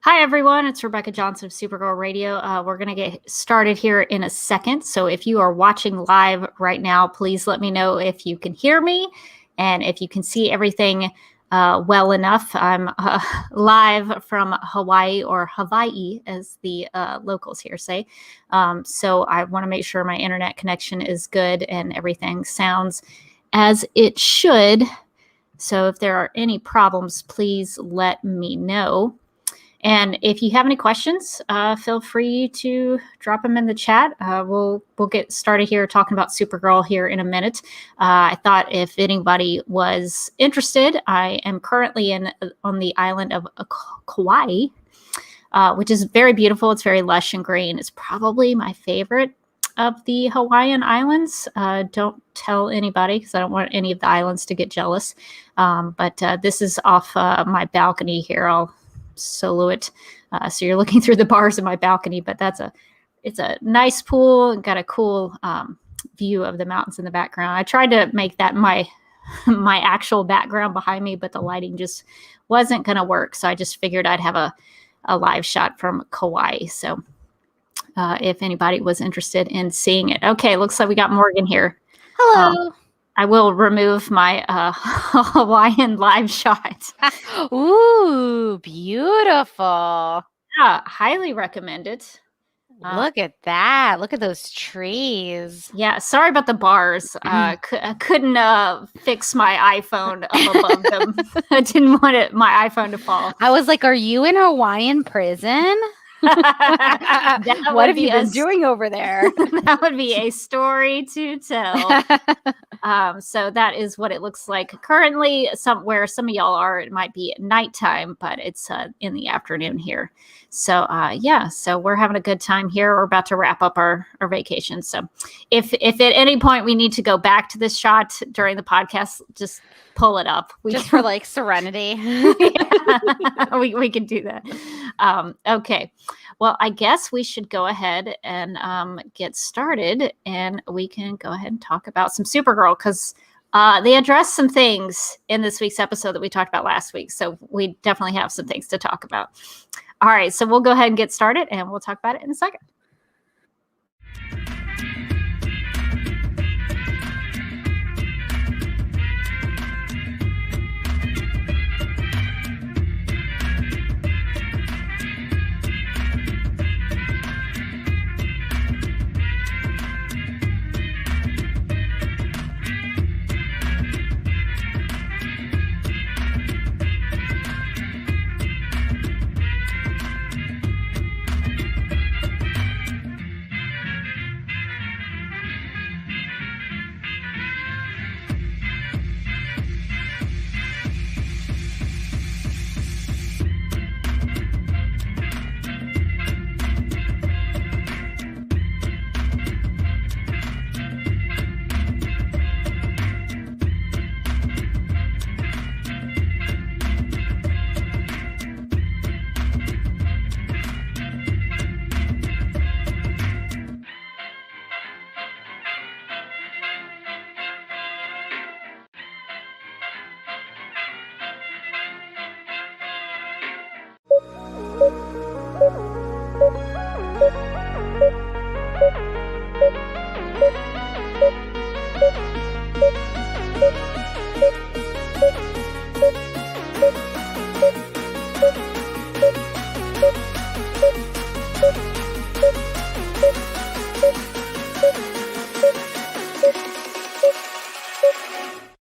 Hi, everyone. It's Rebecca Johnson of Supergirl Radio. We're going to get started here in a second. So if you are watching live right now, please let me know if you can hear me and if you can see everything well enough. I'm live from Hawaii, or Hawaii, as the locals here say. So I want to make sure my internet connection is good and everything sounds as it should. So if there are any problems, please let me know. And if you have any questions, feel free to drop them in the chat. We'll get started here talking about Supergirl here in a minute. I thought if anybody was interested, I am currently on the island of Kauai, which is very beautiful. It's very lush and green. It's probably my favorite of the Hawaiian islands. Don't tell anybody because I don't want any of the islands to get jealous. But this is off my balcony here. I'll solo it, so you're looking through the bars of my balcony, but it's a nice pool and got a cool view of the mountains in the background. I tried to make that my actual background behind me, but the lighting just wasn't going to work, so I just figured I'd have a live shot from Kauai. So if anybody was interested in seeing it. Okay, looks like we got Morgan here. Hello. I will remove my Hawaiian live shot. Ooh, beautiful. Yeah, highly recommend it. Look at that. Look at those trees. Yeah, sorry about the bars. I couldn't fix my iPhone up above them. I didn't want my iPhone to fall. I was like, are you in Hawaiian prison? What have you been doing over there? That would be a story to tell. So that is what it looks like currently. Where some of y'all are, it might be at nighttime, but it's in the afternoon here. So so we're having a good time here. We're about to wrap up our vacation. So if at any point we need to go back to this shot during the podcast, just pull it up. Just for like serenity. we can do that. Okay. Well, I guess we should go ahead and get started, and we can go ahead and talk about some Supergirl, because they addressed some things in this week's episode that we talked about last week. So we definitely have some things to talk about. All right. So we'll go ahead and get started, and we'll talk about it in a second.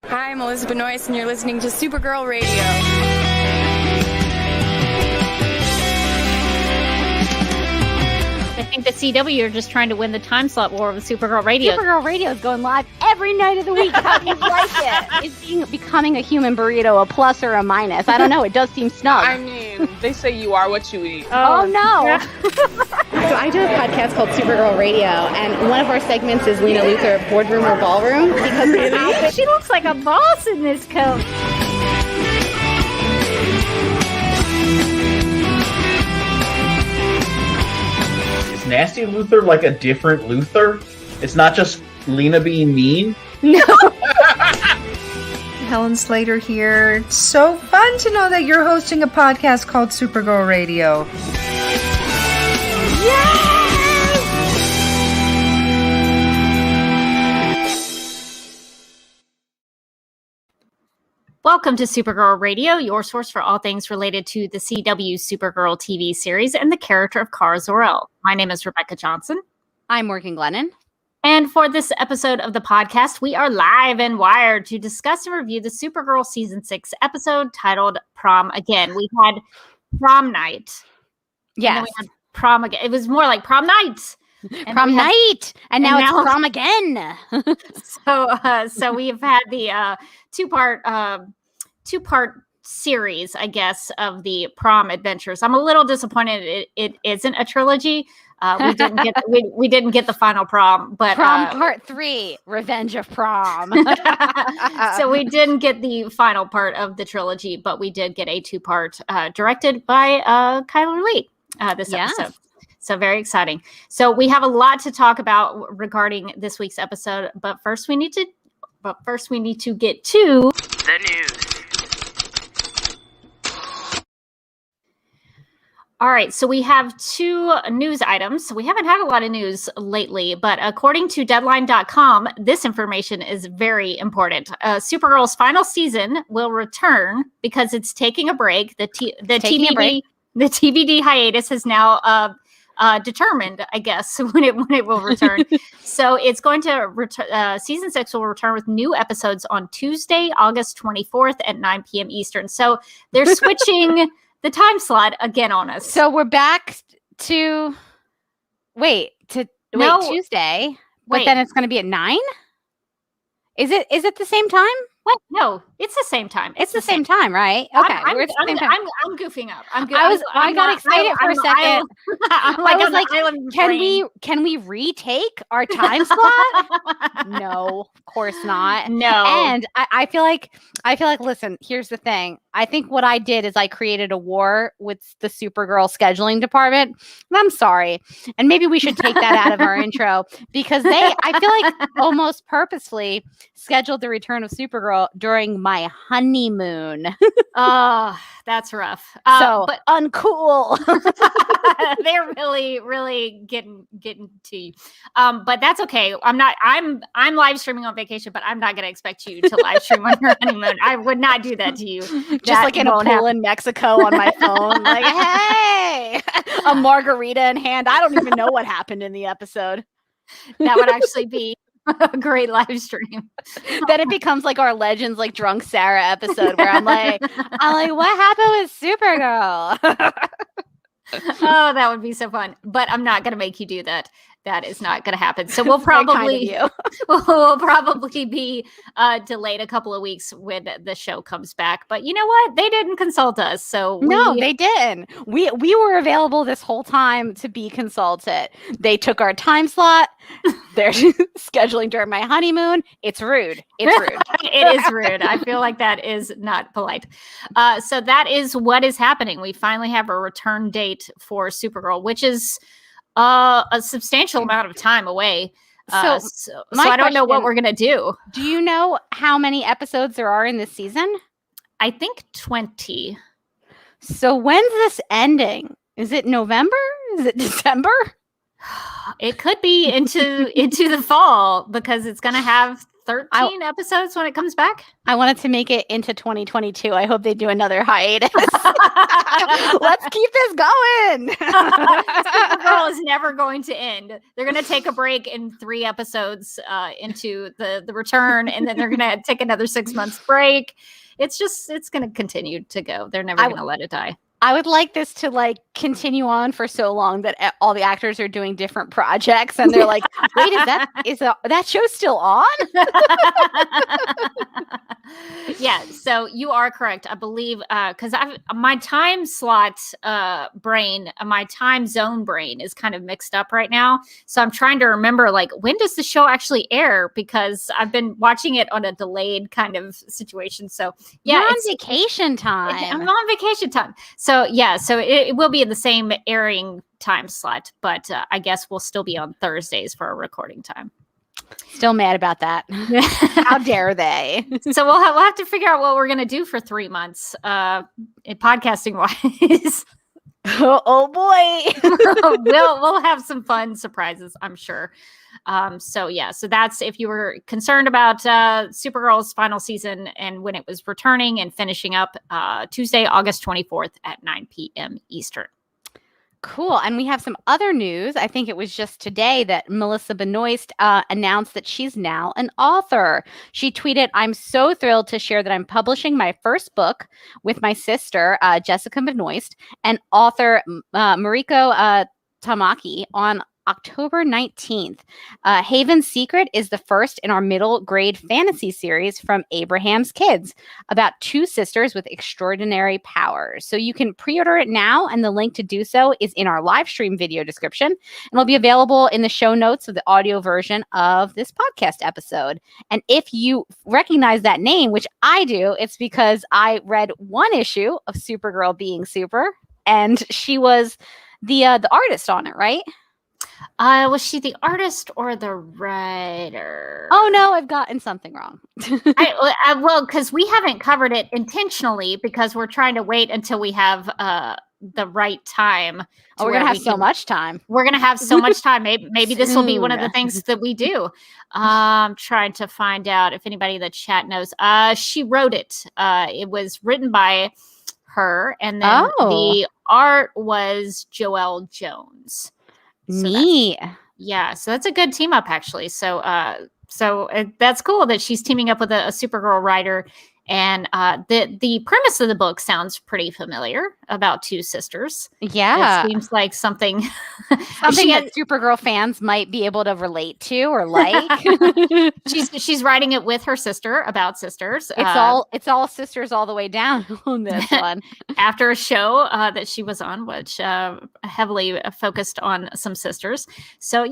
Hi, I'm Elizabeth Noyce, and you're listening to Supergirl Radio. I think the CW are just trying to win the time slot war with Supergirl Radio. Supergirl Radio is going live every night of the week. How do you like it? Is becoming a human burrito a plus or a minus? I don't know. It does seem snug. I mean, they say you are what you eat. Oh no. So I do a podcast called Supergirl Radio, and one of our segments is Lena Luthor, Boardroom or Ballroom, because her outfit. She looks like a boss in this coat. Is Nasty Luthor like a different Luthor? It's not just Lena being mean? No. Helen Slater here. It's so fun to know that you're hosting a podcast called Supergirl Radio. Welcome to Supergirl Radio, your source for all things related to the CW Supergirl TV series and the character of Kara Zor-El. My name is Rebecca Johnson. I'm working Glennon. And for this episode of the podcast, we are live and wired to discuss and review the Supergirl Season 6 episode titled Prom Again. We had prom night. Yes. And then we had prom again. It was more like prom night. And prom night. And now it's prom again. So we have had the two-part series, I guess, of the prom adventures. I'm a little disappointed it isn't a trilogy. We didn't get the final prom, but Prom Part 3, Revenge of Prom. So we didn't get the final part of the trilogy, but we did get a two-part directed by Kyler Lee this episode. So very exciting. So we have a lot to talk about regarding this week's episode, but first we need to get to the news. All right, so we have two news items. We haven't had a lot of news lately, but according to Deadline.com, this information is very important. Supergirl's final season will return because it's taking a break. The TBD hiatus has now determined, I guess, when it will return. So it's going to return. Season 6 will return with new episodes on Tuesday, August 24th at 9 p.m. Eastern. So they're switching the time slot again on us. So we're back to Tuesday, but then it's going to be at 9? Is it the same time? What? No, it's the same time. It's the same time, right? Okay, I'm goofing up. I got excited for a second. I was like, can we retake our time slot? No, of course not. No. And I feel like, listen, here's the thing. I think what I did is I created a war with the Supergirl scheduling department. And I'm sorry. And maybe we should take that out of our intro because I feel like almost purposefully scheduled the return of Supergirl during my honeymoon. Oh, that's rough. But uncool. They're really, really getting to you. But that's okay. I'm live streaming on vacation, but I'm not going to expect you to live stream on your honeymoon. I would not do that to you. Just like in a pool in Mexico on my phone. Like, hey, a margarita in hand. I don't even know what happened in the episode. That would actually be a great live stream. Then it becomes like our Legends, like Drunk Sarah episode where I'm like, what happened with Supergirl? Oh, that would be so fun. But I'm not going to make you do that. That is not going to happen. So we'll probably be delayed a couple of weeks when the show comes back. But you know what? They didn't consult us. So no, they didn't. We were available this whole time to be consulted. They took our time slot. They're scheduling during my honeymoon. It's rude. It's rude. It is rude. I feel like that is not polite. So that is what is happening. We finally have a return date for Supergirl, which is a substantial amount of time away. So I don't know what we're going to do. Do you know how many episodes there are in this season? I think 20. So when's this ending? Is it November? Is it December? It could be into the fall because it's going to have 13 episodes when it comes back. I wanted to make it into 2022. I hope they do another hiatus. Let's keep this going. Supergirl is never going to end. They're going to take a break in 3 episodes into the return, and then they're going to take another 6 months break. It's going to continue to go. They're never going to let it die. I would like this to continue on for so long that all the actors are doing different projects and they're like, wait, is that show still on? Yeah, so you are correct. I believe because my time slot brain, my time zone brain is kind of mixed up right now. So I'm trying to remember when does the show actually air, because I've been watching it on a delayed kind of situation. So yeah, you're on vacation time. I'm on vacation time. So yeah, so it will be in the same airing time slot, but I guess we'll still be on Thursdays for a recording time. Still mad about that. How dare they? So we'll have to figure out what we're going to do for 3 months, podcasting wise. Oh boy. we'll have some fun surprises, I'm sure. So that's if you were concerned about Supergirl's final season and when it was returning and finishing up Tuesday, August 24th at 9 p.m. Eastern. Cool. And we have some other news. I think it was just today that Melissa Benoist announced that she's now an author. She tweeted, "I'm so thrilled to share that I'm publishing my first book with my sister, Jessica Benoist, and author Mariko Tamaki on October 19th. Haven's Secret is the first in our middle grade fantasy series from Abraham's Kids about two sisters with extraordinary powers. So you can pre-order it now, and the link to do so is in our live stream video description, and it'll be available in the show notes of the audio version of this podcast episode. And if you recognize that name, which I do, it's because I read one issue of Supergirl Being Super, and she was the artist on it, right? Was she the artist or the writer? Oh no, I've gotten something wrong. Well, because we haven't covered it intentionally because we're trying to wait until we have the right time. We're gonna have so much time. We're gonna have so much time. Maybe this will be one of the things that we do. Trying to find out if anybody in the chat knows. She wrote it. It was written by her, and then the art was Joelle Jones. So neat. So that's a good team up, actually. So that's cool that she's teaming up with a Supergirl writer. And the premise of the book sounds pretty familiar about two sisters. Yeah. It seems like something that Supergirl fans might be able to relate to or like. She's writing it with her sister about sisters. It's all sisters all the way down on this one. After a show that she was on, which heavily focused on some sisters. So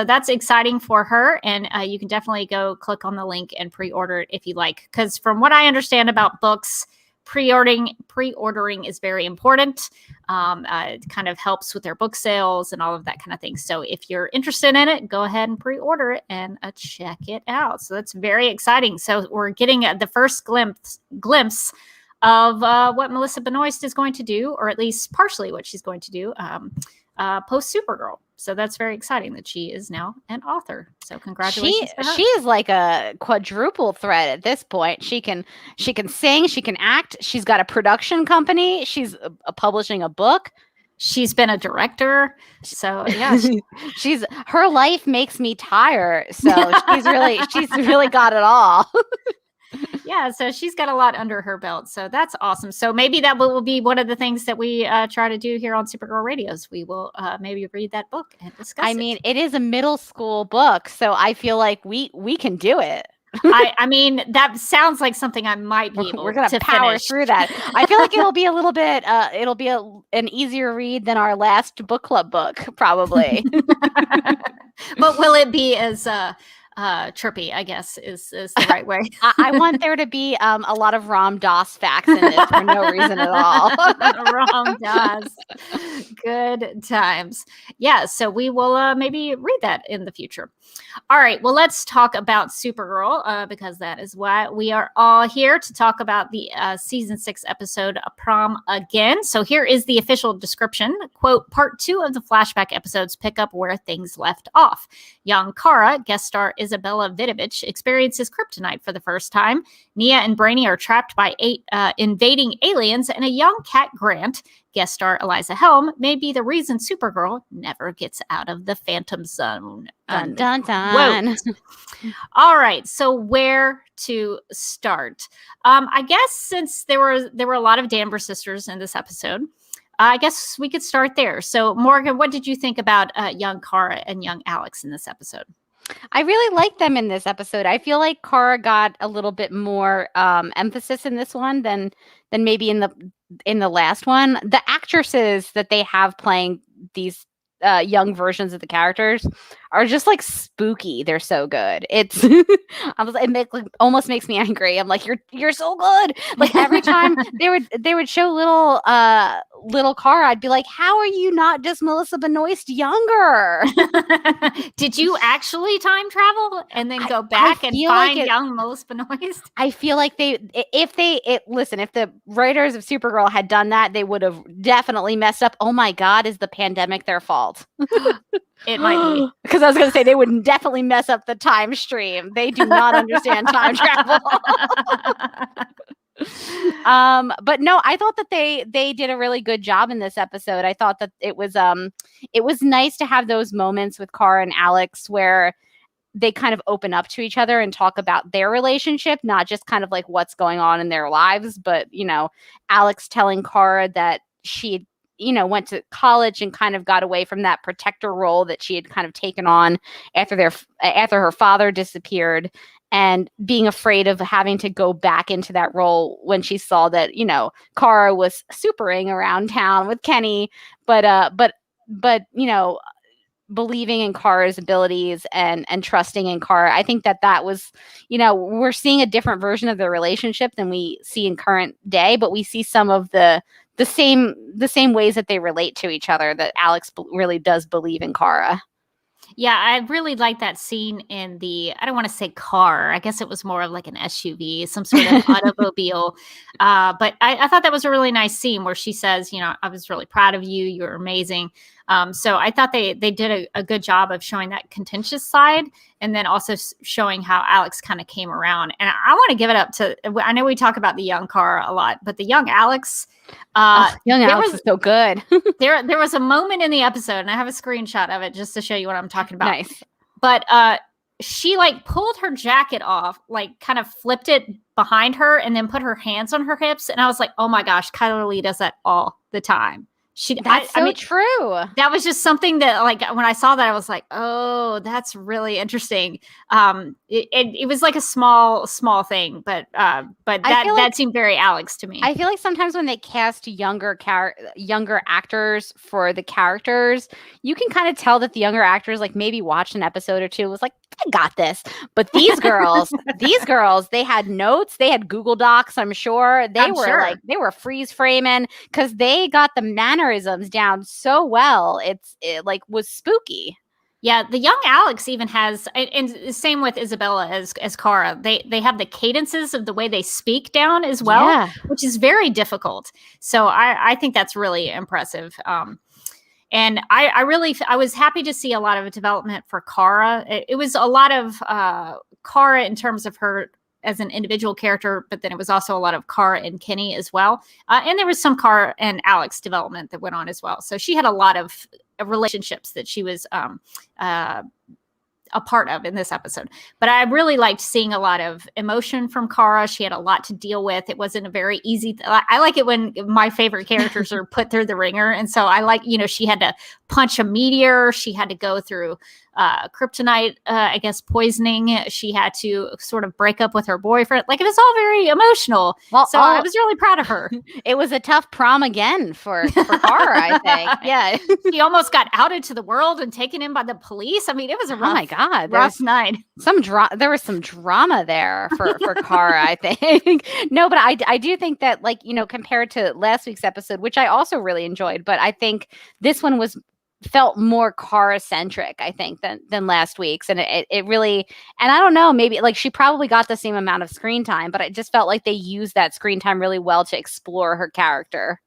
that's exciting for her. And you can definitely go click on the link and pre-order it if you like. Because from what I understand about books, pre-ordering is very important. It kind of helps with their book sales and all of that kind of thing. So if you're interested in it, go ahead and pre-order it and check it out. So that's very exciting. So we're getting the first glimpse of what Melissa Benoist is going to do, or at least partially what she's going to do post Supergirl. So that's very exciting that she is now an author. So congratulations to her. She is like a quadruple threat at this point. She can sing, she can act. She's got a production company. She's publishing a book. She's been a director. So she's her life makes me tired. So she's really got it all. Yeah, so she's got a lot under her belt. So that's awesome. So maybe that will be one of the things that we try to do here on Supergirl Radio. We will maybe read that book and discuss it. I mean, it is a middle school book, so I feel like we can do it. I mean, that sounds like something I might be able We're going to power finish. through that. I feel like it'll be a little bit, it'll be an easier read than our last book club book, probably. But will it be as trippy, I guess, is the right way. I want there to be a lot of Ram Dass facts in this for no reason at all. Ram Dass. Good times. Yeah, so we will maybe read that in the future. All right, well, let's talk about Supergirl because that is why we are all here to talk about the season 6 episode Prom Again. So here is the official description. Quote, part 2 of the flashback episodes pick up where things left off. Young Kara, guest star Isabella Vidovich, experiences kryptonite for the first time. Nia and Brainy are trapped by 8 invading aliens, and a young Cat Grant, guest star Eliza Helm, may be the reason Supergirl never gets out of the Phantom Zone. Dun, dun, dun. All right, so where to start? I guess since there were a lot of Danvers sisters in this episode, I guess we could start there. So Morgan, what did you think about young Kara and young Alex in this episode? I really like them in this episode. I feel like Kara got a little bit more emphasis in this one than maybe in the last one. The actresses that they have playing these young versions of the characters are just like spooky. They're so good. It's almost makes me angry. I'm like, you're so good. Like every time they would show little Kara, I'd be like, how are you not just Melissa Benoist younger? Did you actually time travel and then go back and find young Melissa Benoist? I feel like if the writers of Supergirl had done that, they would have definitely messed up. Oh my God, is the pandemic their fault? It might be. Because I was going to say they would definitely mess up the time stream. They do not understand time travel. But no, I thought that they did a really good job in this episode. I thought that it was nice to have those moments with Kara and Alex where they kind of open up to each other and talk about their relationship, not just kind of like what's going on in their lives, but, you know, Alex telling Kara that she, you know, went to college and kind of got away from that protector role that she had kind of taken on after her father disappeared, and being afraid of having to go back into that role when she saw that, you know, Kara was supering around town with Kenny, but you know, believing in Kara's abilities and trusting in Kara. I think that was, you know, we're seeing a different version of the relationship than we see in current day, but we see some of the same ways that they relate to each other, that Alex really does believe in Kara. Yeah, I really like that scene in I don't want to say car. I guess it was more of like an SUV, some sort of automobile. But I thought that was a really nice scene where she says, you know, I was really proud of you. You're amazing. So I thought they did a good job of showing that contentious side, and then also showing how Alex kind of came around. And I want to give it up to, I know we talk about the young Kara a lot, but the young Alex, Alex is so good. there was a moment in the episode, and I have a screenshot of it just to show you what I'm talking about. Nice. But she like pulled her jacket off, like kind of flipped it behind her and then put her hands on her hips. And I was like, oh my gosh, Kyler Lee does that all the time. That's so true. That was just something that, like, when I saw that, I was like, oh, that's really interesting. It was like a small thing, but that seemed very Alex to me. I feel like sometimes when they cast younger actors for the characters, you can kind of tell that the younger actors like maybe watched an episode or two, was like, I got this. But these girls, they had notes, they had Google Docs, I'm sure. They were freeze framing because they got the mannerisms down so well. It like was spooky. Yeah, the young Alex even has, and same with Isabella as Kara. They have the cadences of the way they speak down as well, which is very difficult. So I think that's really impressive. And I was happy to see a lot of development for Kara. It was a lot of Kara in terms of her as an individual character, but then it was also a lot of Kara and Kenny as well. And there was some Kara and Alex development that went on as well. So she had a lot of relationships that she was a part of in this episode. But I really liked seeing a lot of emotion from Kara. She had a lot to deal with. It wasn't a very easy I like it when my favorite characters are put through the ringer. And so I like, you know, she had to punch a meteor. She had to go through kryptonite, I guess, poisoning. She had to sort of break up with her boyfriend. Like, it was all very emotional. Well, so I was really proud of her. It was a tough prom again for Kara, I think. Yeah. She almost got outed to the world and taken in by the police. I mean, it was a rough night. There was some drama there for Kara, I think. No, but I do think that, like, you know, compared to last week's episode, which I also really enjoyed, but I think this one felt more Kara centric, I think, than last week's. And it really, and I don't know, maybe like she probably got the same amount of screen time, but it just felt like they used that screen time really well to explore her character.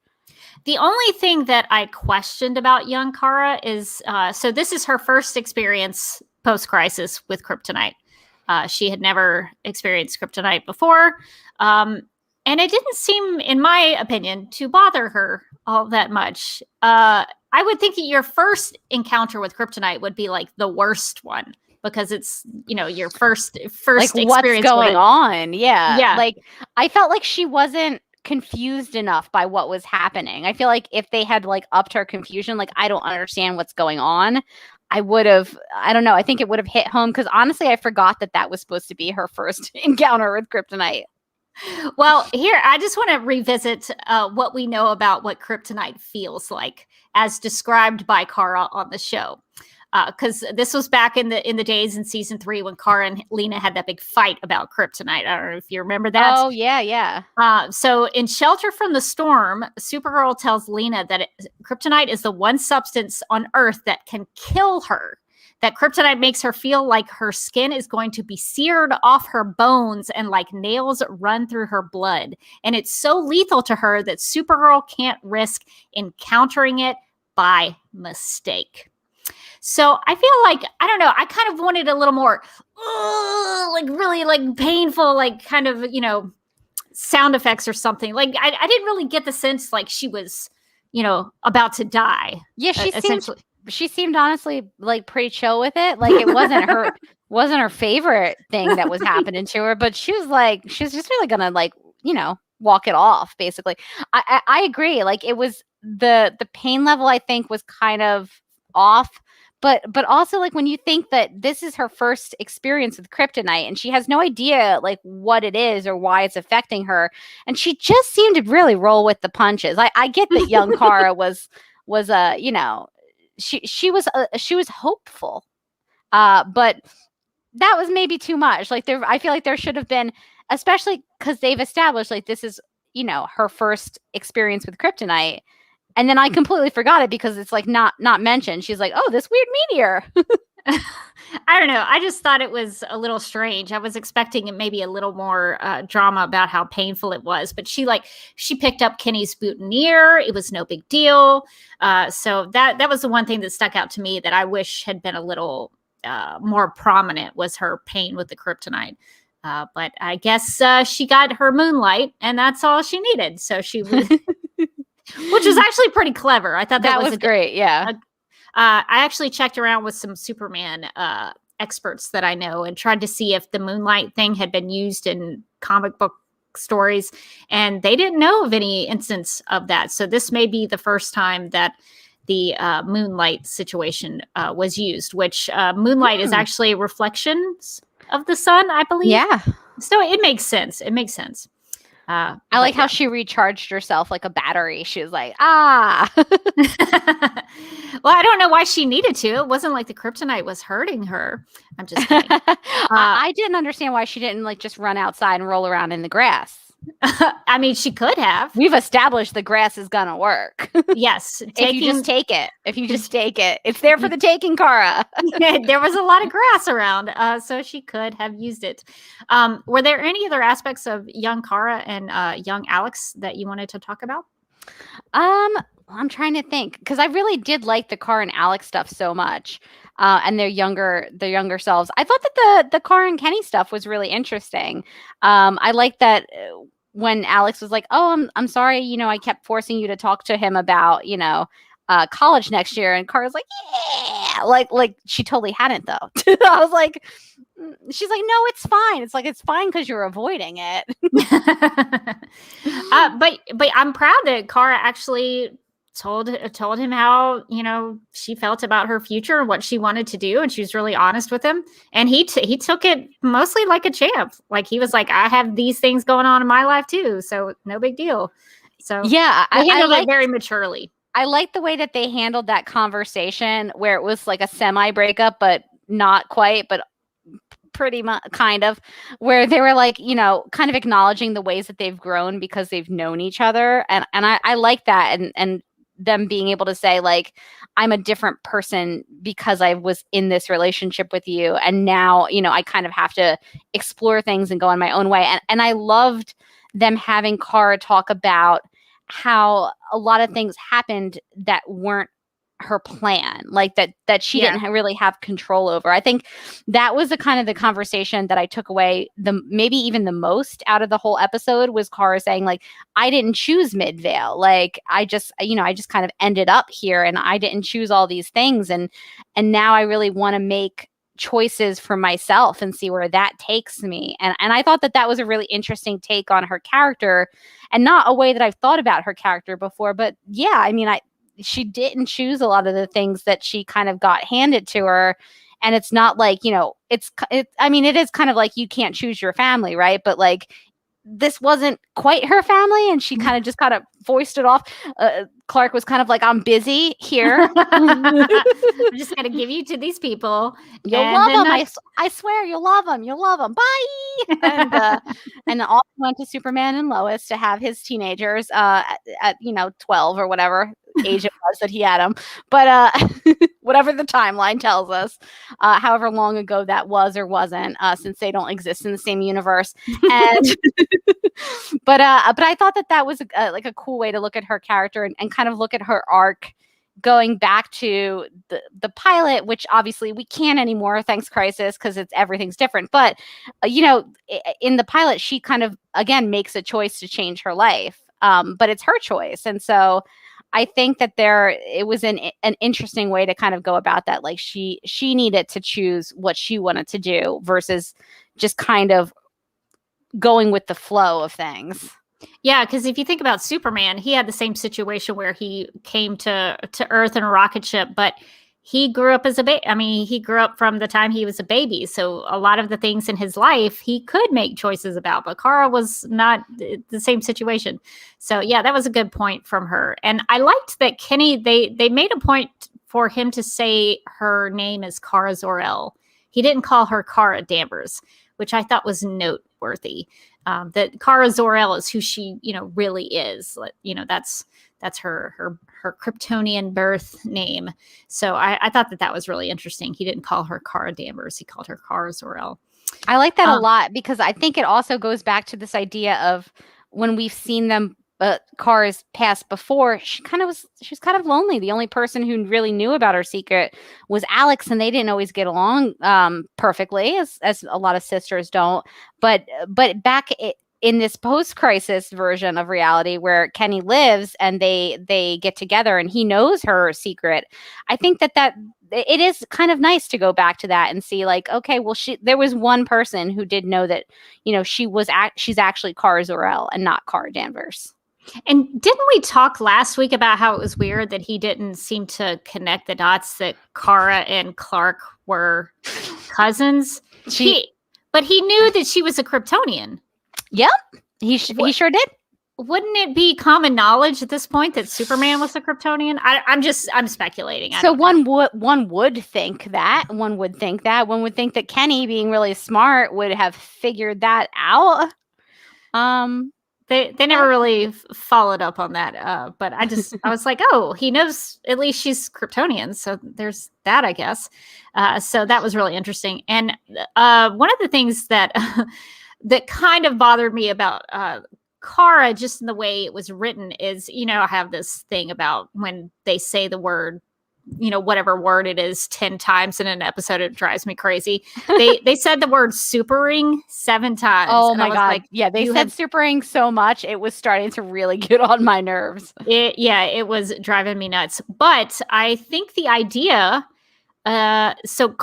The only thing that I questioned about young Kara is, so this is her first experience post-crisis with kryptonite. She had never experienced kryptonite before. And it didn't seem, in my opinion, to bother her all that much. I would think that your first encounter with kryptonite would be like the worst one, because it's, you know, your first like experience. What's going on? Yeah. Like, I felt like she wasn't confused enough by what was happening. I feel like if they had like upped her confusion, like, I don't understand what's going on, I don't know. I think it would have hit home, because honestly, I forgot that was supposed to be her first encounter with kryptonite. Well, here, I just want to revisit what we know about what kryptonite feels like, as described by Kara on the show. because this was back in the days in season 3 when Kara and Lena had that big fight about kryptonite. I don't know if you remember that. Oh yeah. So in Shelter from the Storm, Supergirl tells Lena that kryptonite is the one substance on Earth that can kill her. That kryptonite makes her feel like her skin is going to be seared off her bones and like nails run through her blood. And it's so lethal to her that Supergirl can't risk encountering it by mistake. So I feel like, I don't know, I kind of wanted a little more, like really like painful, like kind of, sound effects or something. Like I didn't really get the sense like she was, about to die. Yeah, she seemed honestly like pretty chill with it. Like it wasn't her favorite thing that was happening to her, but she was just really gonna walk it off basically. I agree. Like it was the pain level I think was kind of off, but also like when you think that this is her first experience with kryptonite and she has no idea like what it is or why it's affecting her, and she just seemed to really roll with the punches. I get that young Kara was she was hopeful, but that was maybe too much. Like I feel like there should have been, especially because they've established like this is her first experience with kryptonite, and then I completely forgot it because it's like not mentioned. She's like, oh, this weird meteor. I don't know. I just thought it was a little strange. I was expecting maybe a little more drama about how painful it was, but she picked up Kenny's boutonniere. It was no big deal. So that was the one thing that stuck out to me that I wish had been a little more prominent was her pain with the kryptonite. But I guess she got her moonlight, and that's all she needed. So she, which is actually pretty clever. I thought that was great. Yeah. I actually checked around with some Superman experts that I know and tried to see if the moonlight thing had been used in comic book stories, and they didn't know of any instance of that. So this may be the first time that the moonlight situation was used, which moonlight is actually reflections of the sun, I believe. Yeah. So it makes sense. I like how she recharged herself like a battery. She was like, ah. Well, I don't know why she needed to. It wasn't like the kryptonite was hurting her. I'm just kidding. I didn't understand why she didn't like just run outside and roll around in the grass. I mean, she could have. We've established the grass is gonna work. Yes. If you just take it. It's there for the taking, Kara. There was a lot of grass around, so she could have used it. Were there any other aspects of young Kara and young Alex that you wanted to talk about? I'm trying to think because I really did like the Kara and Alex stuff so much. And their younger selves. I thought that the Kara and Kenny stuff was really interesting. I like that when Alex was like, "Oh, I'm sorry, I kept forcing you to talk to him about, college next year," and Kara's like, "Yeah," like she totally hadn't though. I was like, she's like, "No, it's fine." It's like it's fine because you're avoiding it. But I'm proud that Kara actually told him how she felt about her future and what she wanted to do, and she was really honest with him, and he took it mostly like a champ. Like he was like, I have these things going on in my life too, so no big deal. So yeah, I handled it very maturely. I like the way that they handled that conversation where it was like a semi breakup but not quite, but pretty much kind of, where they were like, kind of acknowledging the ways that they've grown because they've known each other, and I like that, and them being able to say like, I'm a different person because I was in this relationship with you, and now I kind of have to explore things and go on my own way, and I loved them having Kara talk about how a lot of things happened that weren't her plan, like that she didn't really have control over. I think that was the kind of the conversation that I took away maybe even the most out of the whole episode was Kara saying like, I didn't choose Midvale. Like I just kind of ended up here and I didn't choose all these things. And now I really want to make choices for myself and see where that takes me. And I thought that was a really interesting take on her character, and not a way that I've thought about her character before. But yeah, I mean, she didn't choose a lot of the things that she kind of got handed to her. And it's not like, it is kind of like you can't choose your family, right? But like, this wasn't quite her family, and she kind of just kind of foisted off. Clark was kind of like, I'm busy here. I'm just going to give you to these people. You'll love them. I swear you'll love them. You'll love them. Bye. And then all went to Superman and Lois to have his teenagers at 12 or whatever age it was that he had them. But whatever the timeline tells us, however long ago that was or wasn't, since they don't exist in the same universe. And but I thought that was like a cool way to look at her character and kind of look at her arc going back to the pilot, which obviously we can't anymore, thanks Crisis, because everything's different. But in the pilot, she kind of again makes a choice to change her life, but it's her choice. And so I think that it was an interesting way to kind of go about that. Like she needed to choose what she wanted to do versus just kind of going with the flow of things. Yeah, because if you think about Superman, he had the same situation where he came to Earth in a rocket ship, but he grew up as a baby. I mean, he grew up from the time he was a baby. So a lot of the things in his life he could make choices about, but Kara was not the same situation. So yeah, that was a good point from her. And I liked that Kenny, they made a point for him to say her name is Kara Zor-El. He didn't call her Kara Danvers, which I thought was noteworthy. That Kara Zor-El is who she, really is. That's her Kryptonian birth name. So I thought that was really interesting. He didn't call her Kara Danvers. He called her Kara Zor-El. I like that a lot because I think it also goes back to this idea of when we've seen them Kara's past before, she was kind of lonely. The only person who really knew about her secret was Alex, and they didn't always get along perfectly, as a lot of sisters don't. But back in this post-crisis version of reality where Kenny lives and they get together and he knows her secret, I think that it is kind of nice to go back to that and see like, okay, well, there was one person who did know that, she's actually Kara Zor-El and not Kara Danvers. And didn't we talk last week about how it was weird that he didn't seem to connect the dots that Kara and Clark were cousins? But he knew that she was a Kryptonian. Yep, he sure did. Wouldn't it be common knowledge at this point that Superman was a Kryptonian? I'm speculating. So one would think that. One would think that Kenny, being really smart, would have figured that out. They never really followed up on that. But I was like, oh, he knows at least she's Kryptonian. So there's that, I guess. So that was really interesting. And one of the things that that kind of bothered me about Kara, just in the way it was written, is, I have this thing about when they say the word, whatever word it is 10 times in an episode, it drives me crazy. They said the word supering 7 times. Oh my God. Like, yeah, they said supering so much, it was starting to really get on my nerves. It was driving me nuts. But I think the idea, so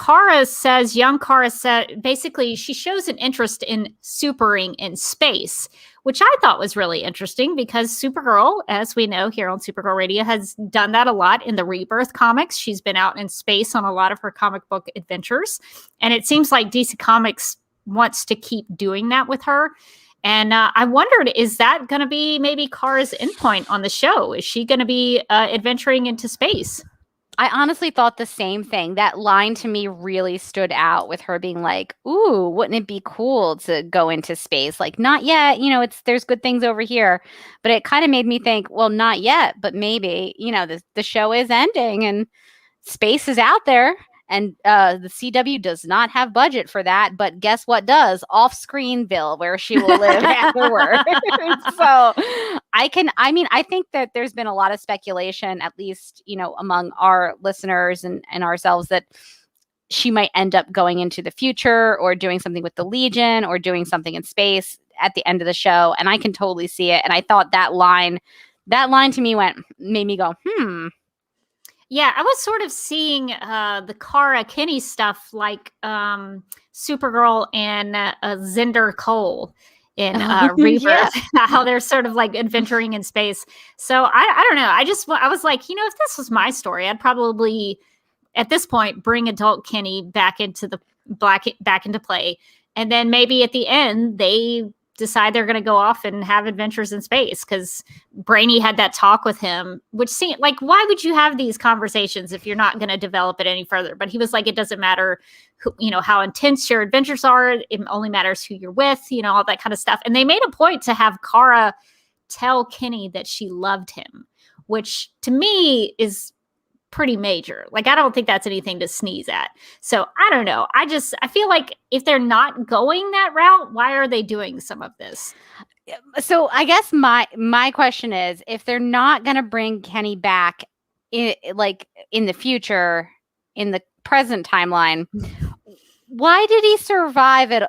young Kara said, basically she shows an interest in supering in space, which I thought was really interesting because Supergirl, as we know here on Supergirl Radio, has done that a lot in the Rebirth comics. She's been out in space on a lot of her comic book adventures. And it seems like DC Comics wants to keep doing that with her. And I wondered, is that going to be maybe Kara's endpoint on the show? Is she going to be adventuring into space? I honestly thought the same thing. That line to me really stood out with her being like, ooh, wouldn't it be cool to go into space? Like, not yet, there's good things over here. But it kind of made me think, well, not yet, but maybe, the show is ending and space is out there. And the CW does not have budget for that. But guess what does? Off-Screenville, where she will live afterward. So I think that there's been a lot of speculation, at least, among our listeners and ourselves, that she might end up going into the future or doing something with the Legion or doing something in space at the end of the show. And I can totally see it. And I thought that line to me made me go, Yeah, I was sort of seeing the Kara Kenny stuff like Supergirl and Zinder Cole in Rebirth, how they're sort of like adventuring in space. So I don't know. I was like, if this was my story, I'd probably at this point bring adult Kenny back into play, and then maybe at the end they decide they're going to go off and have adventures in space, because Brainy had that talk with him, which seemed like, why would you have these conversations if you're not going to develop it any further? But he was like, it doesn't matter who, how intense your adventures are. It only matters who you're with, all that kind of stuff. And they made a point to have Kara tell Kenny that she loved him, which to me is pretty major. Like, I don't think that's anything to sneeze at. So I don't know. I feel like if they're not going that route, why are they doing some of this? So I guess my question is, if they're not going to bring Kenny back in the future, in the present timeline, why did he survive it?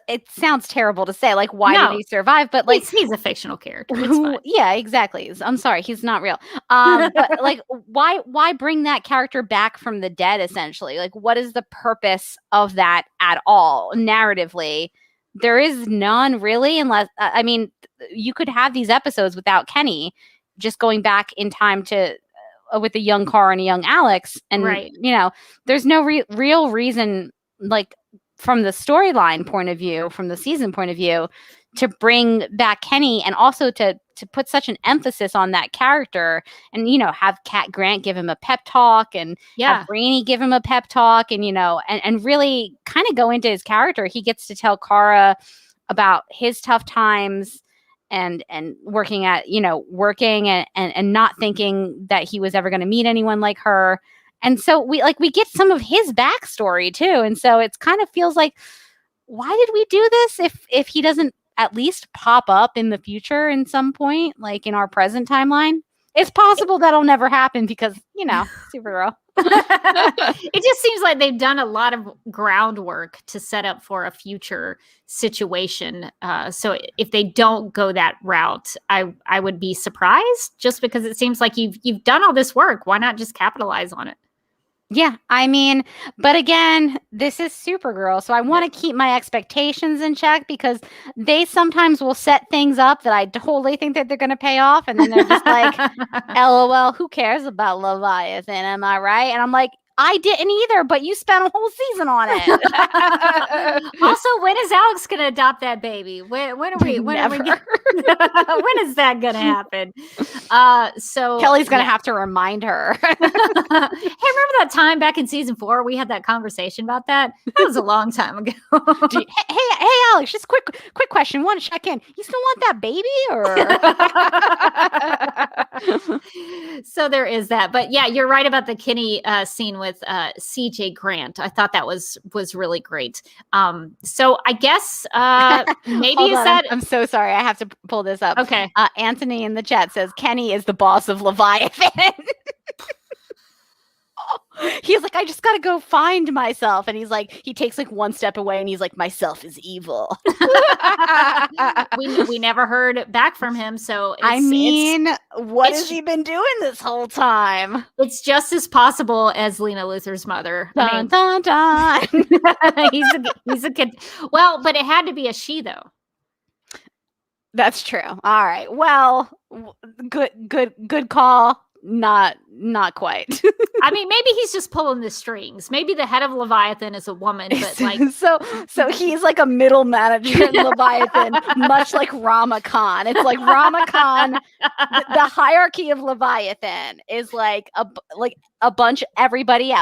It sounds terrible to say, like, why did he survive? But like, he's a fictional character. It's fine. Yeah, exactly. I'm sorry, he's not real. But like, why bring that character back from the dead? Essentially, like, what is the purpose of that at all? Narratively, there is none really, unless I mean, you could have these episodes without Kenny, just going back in time to with a young Kara and a young Alex, and there's no real reason, like, from the storyline point of view, from the season point of view, to bring back Kenny, and also to put such an emphasis on that character, and have Cat Grant give him a pep talk, and have Brainy give him a pep talk, and and really kind of go into his character. He gets to tell Kara about his tough times and working and not thinking that he was ever going to meet anyone like her. And so we get some of his backstory too. And so it's kind of feels like, why did we do this if he doesn't at least pop up in the future in some point, like in our present timeline? It's possible that'll never happen because, Supergirl. It just seems like they've done a lot of groundwork to set up for a future situation. So if they don't go that route, I would be surprised, just because it seems like you've done all this work. Why not just capitalize on it? Yeah, I mean, but again, this is Supergirl, so I want to keep my expectations in check, because they sometimes will set things up that I totally think that they're going to pay off, and then they're just like, LOL, who cares about Leviathan, am I right? And I'm like, I didn't either, but you spent a whole season on it. Also, when is Alex going to adopt that baby? When are we? When is that going to happen? So Kelly's going to have to remind her. Hey, remember that time back in season 4 we had that conversation about that? That was a long time ago. Hey, Alex, just quick question. Want to check in? You still want that baby, or? So there is that. But yeah, you're right about the Kenny scene with CJ Grant. I thought that was really great. So I guess maybe is that. I'm so sorry. I have to pull this up. Okay. Anthony in the chat says Kenny is the boss of Leviathan. He's like, I just gotta go find myself, and he's like, he takes like one step away, and he's like, myself is evil. we never heard back from him, so what has he been doing this whole time? It's just as possible as Lena Luthor's mother. Dun, dun, dun. He's a kid. Well, but it had to be a she, though. That's true. All right. Well, good call. Not quite. I mean, maybe he's just pulling the strings. Maybe the head of Leviathan is a woman, but like so he's like a middle manager in Leviathan, much like Rama Khan. It's like Rama Khan. The hierarchy of Leviathan is like a bunch everybody,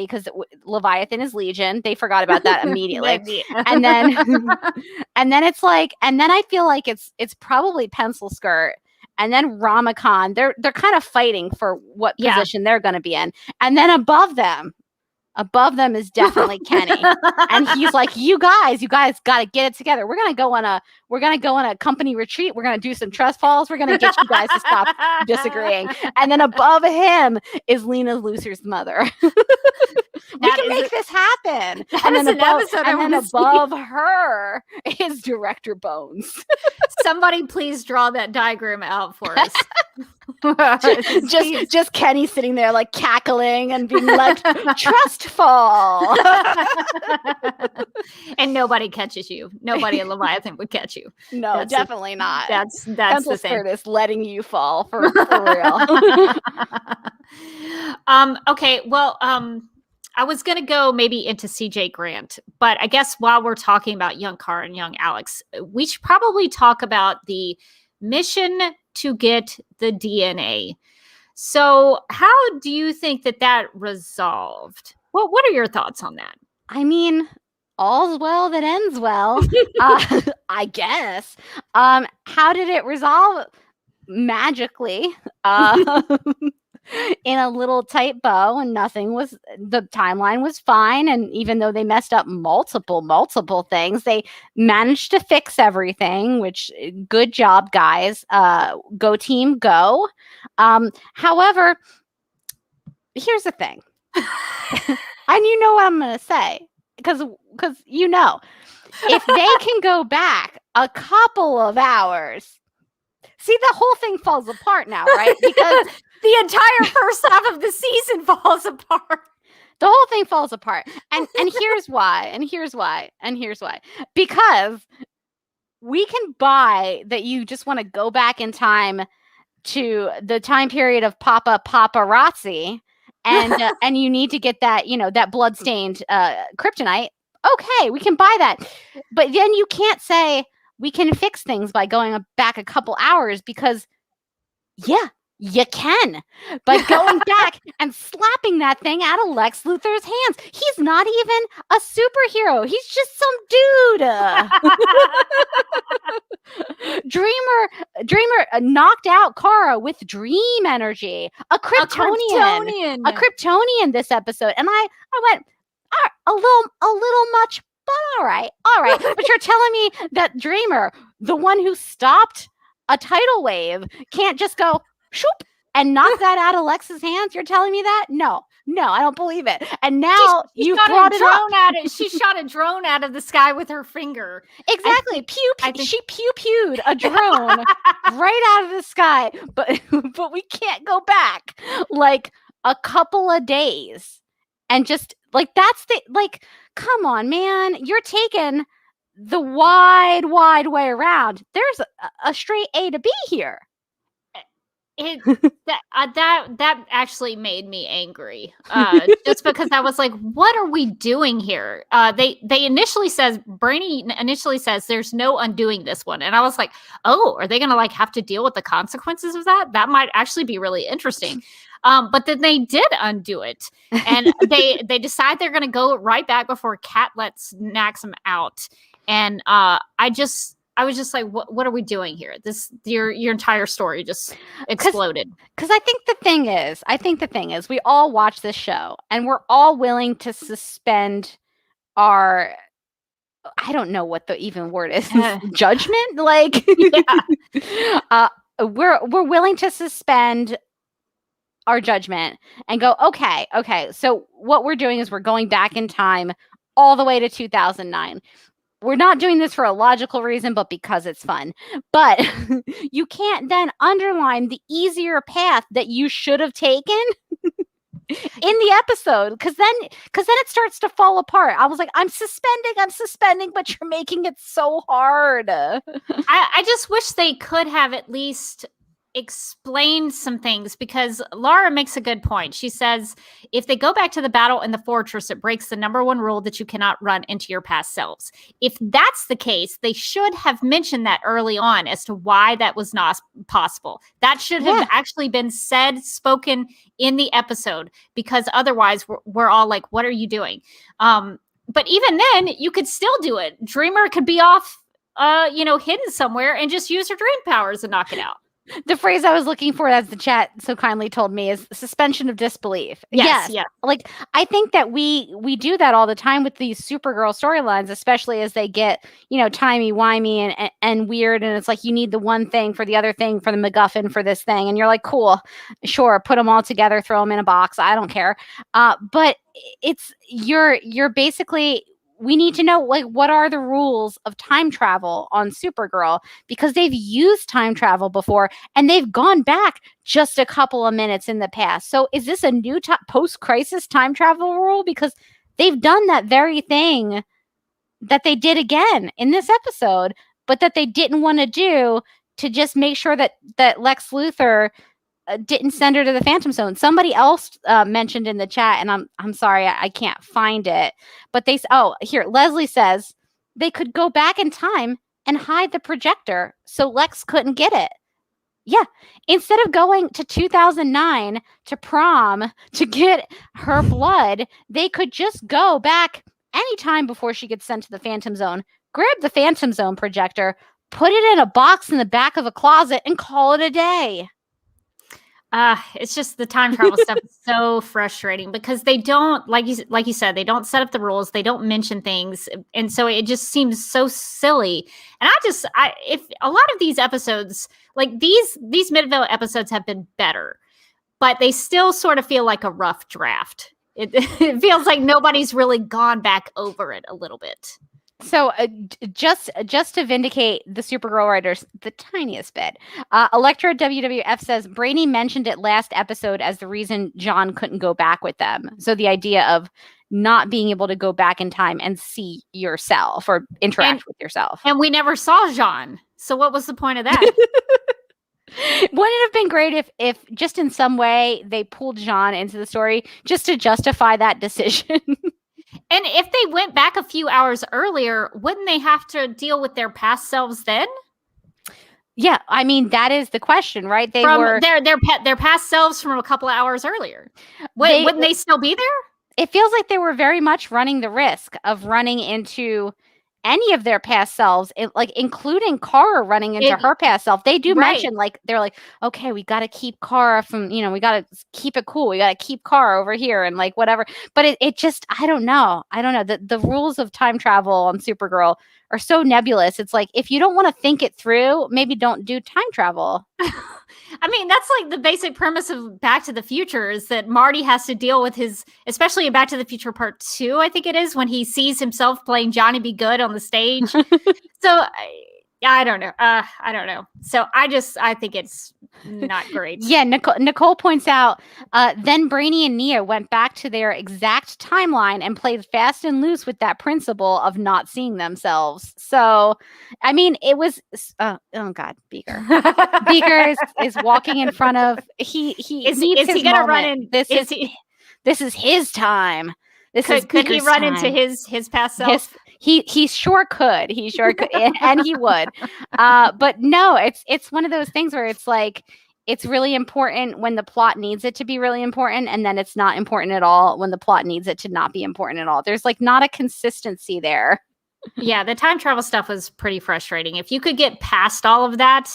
because Leviathan is Legion. They forgot about that immediately. and then it's like, and then I feel like it's probably Pencil Skirt. And then Ramakan, they're kind of fighting for what position they're going to be in. And then above them is definitely Kenny. And he's like, you guys got to get it together. We're going to go on a company retreat. We're going to do some trust falls. We're going to get you guys to stop disagreeing. And then above him is Lena Luthor's mother. We can make this happen. And then above her is Director Bones. Somebody please draw that diagram out for us. just Kenny sitting there like cackling and being like, trust fall. And nobody catches you. Nobody in Leviathan would catch you. No, definitely not. That's Pencil the thing. Curtis letting you fall for real. Okay, well, I was going to go maybe into CJ Grant, but I guess while we're talking about young Kara and young Alex, we should probably talk about the mission to get the DNA. So how do you think that resolved? Well, what are your thoughts on that? I mean, all's well that ends well, I guess. How did it resolve? Magically. In a little tight bow, and the timeline was fine. And even though they messed up multiple things, they managed to fix everything, which good job, guys. Go team, go. However, here's the thing. And you know what I'm going to say, because if they can go back a couple of hours, see, the whole thing falls apart now, right? Because the entire first half of the season falls apart. The whole thing falls apart. And here's why. Because we can buy that you just want to go back in time to the time period of paparazzi and you need to get that, that bloodstained kryptonite. Okay, we can buy that. But then you can't say we can fix things by going back a couple hours, because you can, by going back and slapping that thing out of Lex Luthor's hands. He's not even a superhero. He's just some dude. Dreamer knocked out Kara with dream energy. A Kryptonian this episode. And I went, a little much, but all right. But you're telling me that Dreamer, the one who stopped a tidal wave, can't just go shoop and knock that out of Lex's hands? You're telling me that? No, I don't believe it. And now you brought it up. She shot a drone out of the sky with her finger. Exactly. She pew-pewed a drone right out of the sky. But we can't go back like a couple of days and just like that's the like. Come on, man. You're taking the wide way around. There's a straight A to B here. That actually made me angry. Just because I was like, what are we doing here? Brainy initially says there's no undoing this one. And I was like, oh, are they going to have to deal with the consequences of that? That might actually be really interesting. But then they did undo it, and they decide they're going to go right back before Cat knocks them out. And I was just like, what are we doing here? Your entire story just exploded. Because I think the thing is, we all watch this show, and we're all willing to suspend our, I don't know what the even word is, judgment. We're willing to suspend our judgment and go, okay. So what we're doing is we're going back in time all the way to 2009. We're not doing this for a logical reason, but because it's fun. But you can't then underline the easier path that you should have taken in the episode, because then it starts to fall apart. I was like, I'm suspending, but you're making it so hard. I just wish they could have at least explain some things, because Laura makes a good point. She says if they go back to the battle in the fortress, it breaks the number one rule that you cannot run into your past selves. If that's the case, they should have mentioned that early on as to why that was not possible. That should have actually been spoken in the episode, because otherwise we're all like, what are you doing? But even then, you could still do it. Dreamer could be off hidden somewhere and just use her dream powers and knock it out. The phrase I was looking for, as the chat so kindly told me, is suspension of disbelief. Yes. Like, I think that we do that all the time with these Supergirl storylines, especially as they get, timey-wimey and weird. And it's like, you need the one thing for the other thing for the MacGuffin for this thing. And you're like, cool, sure, put them all together, throw them in a box. I don't care. But you're basically, we need to know, what are the rules of time travel on Supergirl, because they've used time travel before and they've gone back just a couple of minutes in the past. So is this a new post-crisis time travel rule? Because they've done that very thing that they did again in this episode, but that they didn't want to do, to just make sure that Lex Luthor didn't send her to the Phantom Zone. Somebody else mentioned in the chat, and I'm sorry, I can't find it. But here, Leslie says they could go back in time and hide the projector so Lex couldn't get it. Yeah. Instead of going to 2009 to prom to get her blood, they could just go back anytime before she gets sent to the Phantom Zone, grab the Phantom Zone projector, put it in a box in the back of a closet, and call it a day. It's just the time travel stuff is so frustrating because they don't, like you said, they don't set up the rules, they don't mention things, and so it just seems so silly. And if a lot of these episodes, like these Midvale episodes, have been better, but they still sort of feel like a rough draft. It feels like nobody's really gone back over it a little bit. So just to vindicate the Supergirl writers the tiniest bit, Electra WWF says Brainy mentioned it last episode as the reason John couldn't go back with them. So the idea of not being able to go back in time and see yourself or interact with yourself. And we never saw John. So what was the point of that? Wouldn't it have been great if just in some way they pulled John into the story just to justify that decision? And if they went back a few hours earlier, wouldn't they have to deal with their past selves then? Yeah, I mean, that is the question, right? They from were their past selves from a couple of hours earlier. Wouldn't they still be there? It feels like they were very much running the risk of running into any of their past selves, like including Kara running into her past self. They do mention, like, they're like, okay, we got to keep Kara from, we got to keep it cool. We got to keep Kara over here and like whatever. But it just, I don't know. The rules of time travel on Supergirl are so nebulous. It's like, if you don't want to think it through, maybe don't do time travel. I mean, that's like the basic premise of Back to the Future, is that Marty has to deal with especially in Back to the Future Part 2, I think it is, when he sees himself playing Johnny Be Good on the stage. So I don't know. I don't know. So I think it's not great. Yeah, Nicole points out, then Brainy and Nia went back to their exact timeline and played fast and loose with that principle of not seeing themselves. So, I mean, it was, oh God, Beaker. Beaker is walking in front of, he needs his he gonna moment. run in? This is his time. Could he run into his past self? He sure could. He sure could, and he would. But no, it's one of those things where it's like, it's really important when the plot needs it to be really important, and then it's not important at all when the plot needs it to not be important at all. There's like not a consistency there. Yeah, the time travel stuff was pretty frustrating. If you could get past all of that,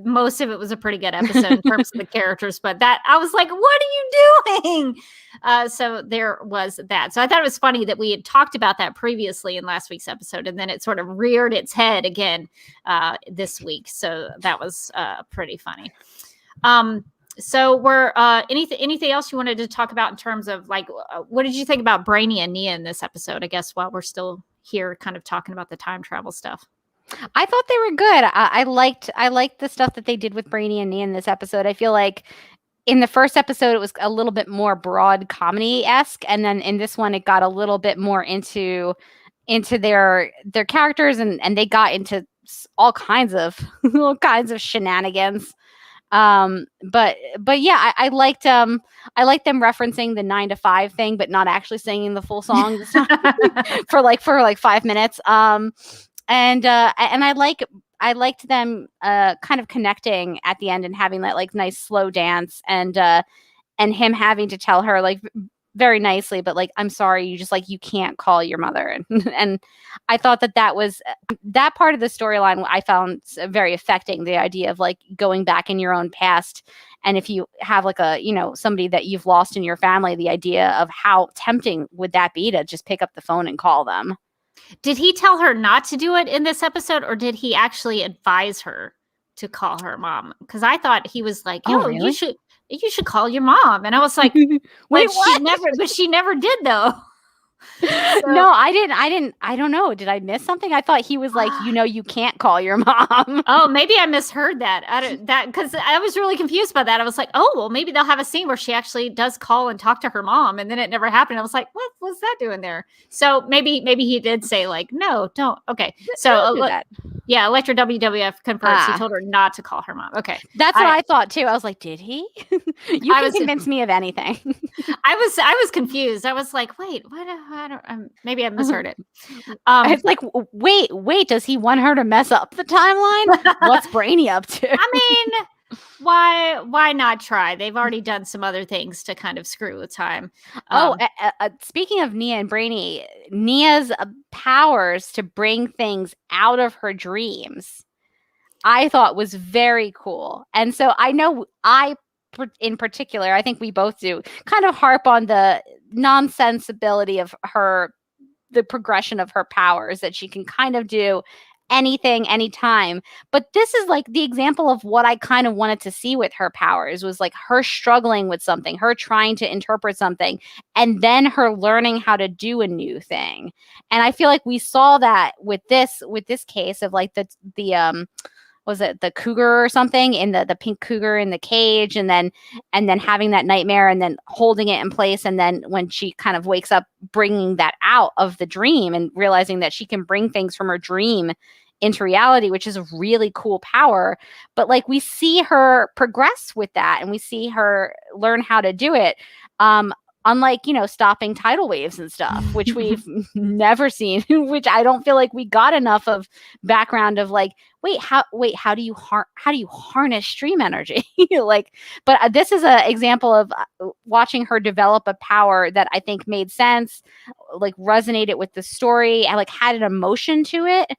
most of it was a pretty good episode in terms of the characters. But that, I was like, what are you doing? So there was that. So I thought it was funny that we had talked about that previously in last week's episode, and then it sort of reared its head again this week. So that was pretty funny. So we're anything else you wanted to talk about in terms of like, what did you think about Brainy and Nia in this episode? I guess while we're still here kind of talking about the time travel stuff. I thought they were good. I liked the stuff that they did with Brainy and Nia in this episode. I feel like in the first episode, it was a little bit more broad comedy-esque. And then in this one, it got a little bit more into their characters, and they got into all kinds of shenanigans. But yeah, I liked them referencing the 9 to 5 thing, but not actually singing the full song for like 5 minutes. And I liked them kind of connecting at the end and having that like nice slow dance, and him having to tell her like very nicely, but like, I'm sorry, you can't call your mother. And I thought that was that part of the storyline I found very affecting, the idea of like going back in your own past. And if you have like somebody that you've lost in your family, the idea of how tempting would that be to just pick up the phone and call them. Did he tell her not to do it in this episode, or did he actually advise her to call her mom? Because I thought he was like, really? You should call your mom. And I was like, wait, what? She never did though. So, no, I didn't. I don't know. Did I miss something? I thought he was like, you can't call your mom. Oh, maybe I misheard that. Because I was really confused by that. I was like, oh, well, maybe they'll have a scene where she actually does call and talk to her mom, and then it never happened. I was like, what was that doing there? So maybe he did say like, no, don't. Okay, so do that. Yeah, Electra WWF confirms he told her not to call her mom. Okay. That's what I thought too. I was like, did he? You can convince me of anything. I was confused. I was like, wait, what? I don't, maybe I misheard it. It's like, wait, does he want her to mess up the timeline? What's Brainy up to? I mean, why not try? They've already done some other things to kind of screw with time. Speaking of Nia and Brainy, Nia's powers to bring things out of her dreams, I thought was very cool. And so I know in particular, I think we both do, kind of harp on the nonsensibility of the progression of her powers, that she can kind of do anything, anytime. But this is like the example of what I kind of wanted to see with her powers, was like her struggling with something, her trying to interpret something, and then her learning how to do a new thing. And I feel like we saw that with this case of like the was it the cougar or something, in the pink cougar in the cage, and then having that nightmare and then holding it in place, and then when she kind of wakes up, bringing that out of the dream and realizing that she can bring things from her dream into reality, which is a really cool power. But like, we see her progress with that, and we see her learn how to do it. Unlike, stopping tidal waves and stuff, which we've never seen, which I don't feel like we got enough of background of like, how do you harness dream energy? But this is an example of watching her develop a power that I think made sense, like resonated with the story, and like had an emotion to it.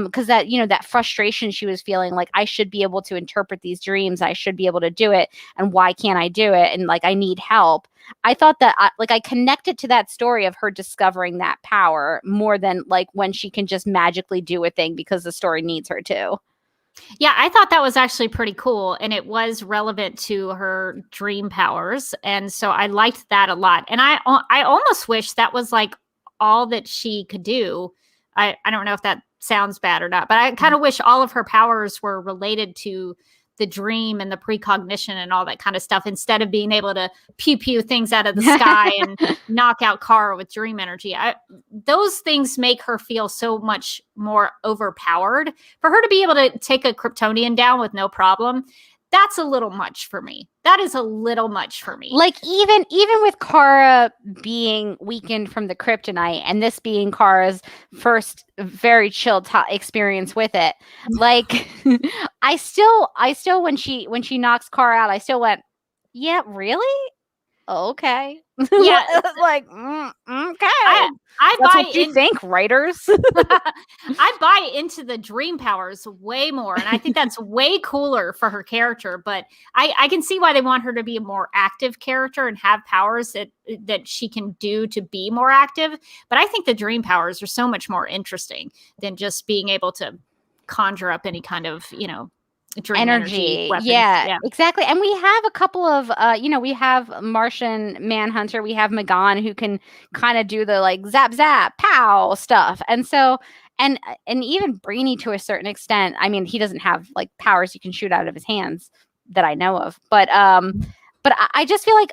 Because that, that frustration she was feeling, like, I should be able to interpret these dreams, I should be able to do it, and why can't I do it? And like, I need help. I thought that I connected to that story of her discovering that power more than like when she can just magically do a thing because the story needs her to. Yeah, I thought that was actually pretty cool, and it was relevant to her dream powers, and so I liked that a lot. And I almost wish that was like all that she could do. I don't know if that sounds bad or not, but I kind of wish all of her powers were related to the dream and the precognition and all that kind of stuff, instead of being able to pew things out of the sky and knock out Kara with dream energy. Those things make her feel so much more overpowered. For her to be able to take a Kryptonian down with no problem, that's a little much for me. That is a little much for me. Like, even with Kara being weakened from the kryptonite, and this being Kara's first very chill experience with it, like, I still when she knocks Kara out, I still went, yeah, really? Okay. Yeah. Like, okay. I That's buy what you think, writers. I buy into the dream powers way more, and I think that's way cooler for her character. But I can see why they want her to be a more active character and have powers that she can do to be more active. But I think the dream powers are so much more interesting than just being able to conjure up any kind of, dream energy weapons. Yeah, exactly. And we have a couple of we have Martian Manhunter, we have Magan, who can kind of do the like zap zap pow stuff. And so and even Brainy to a certain extent. I mean, he doesn't have like powers you can shoot out of his hands that I know of, but I just feel like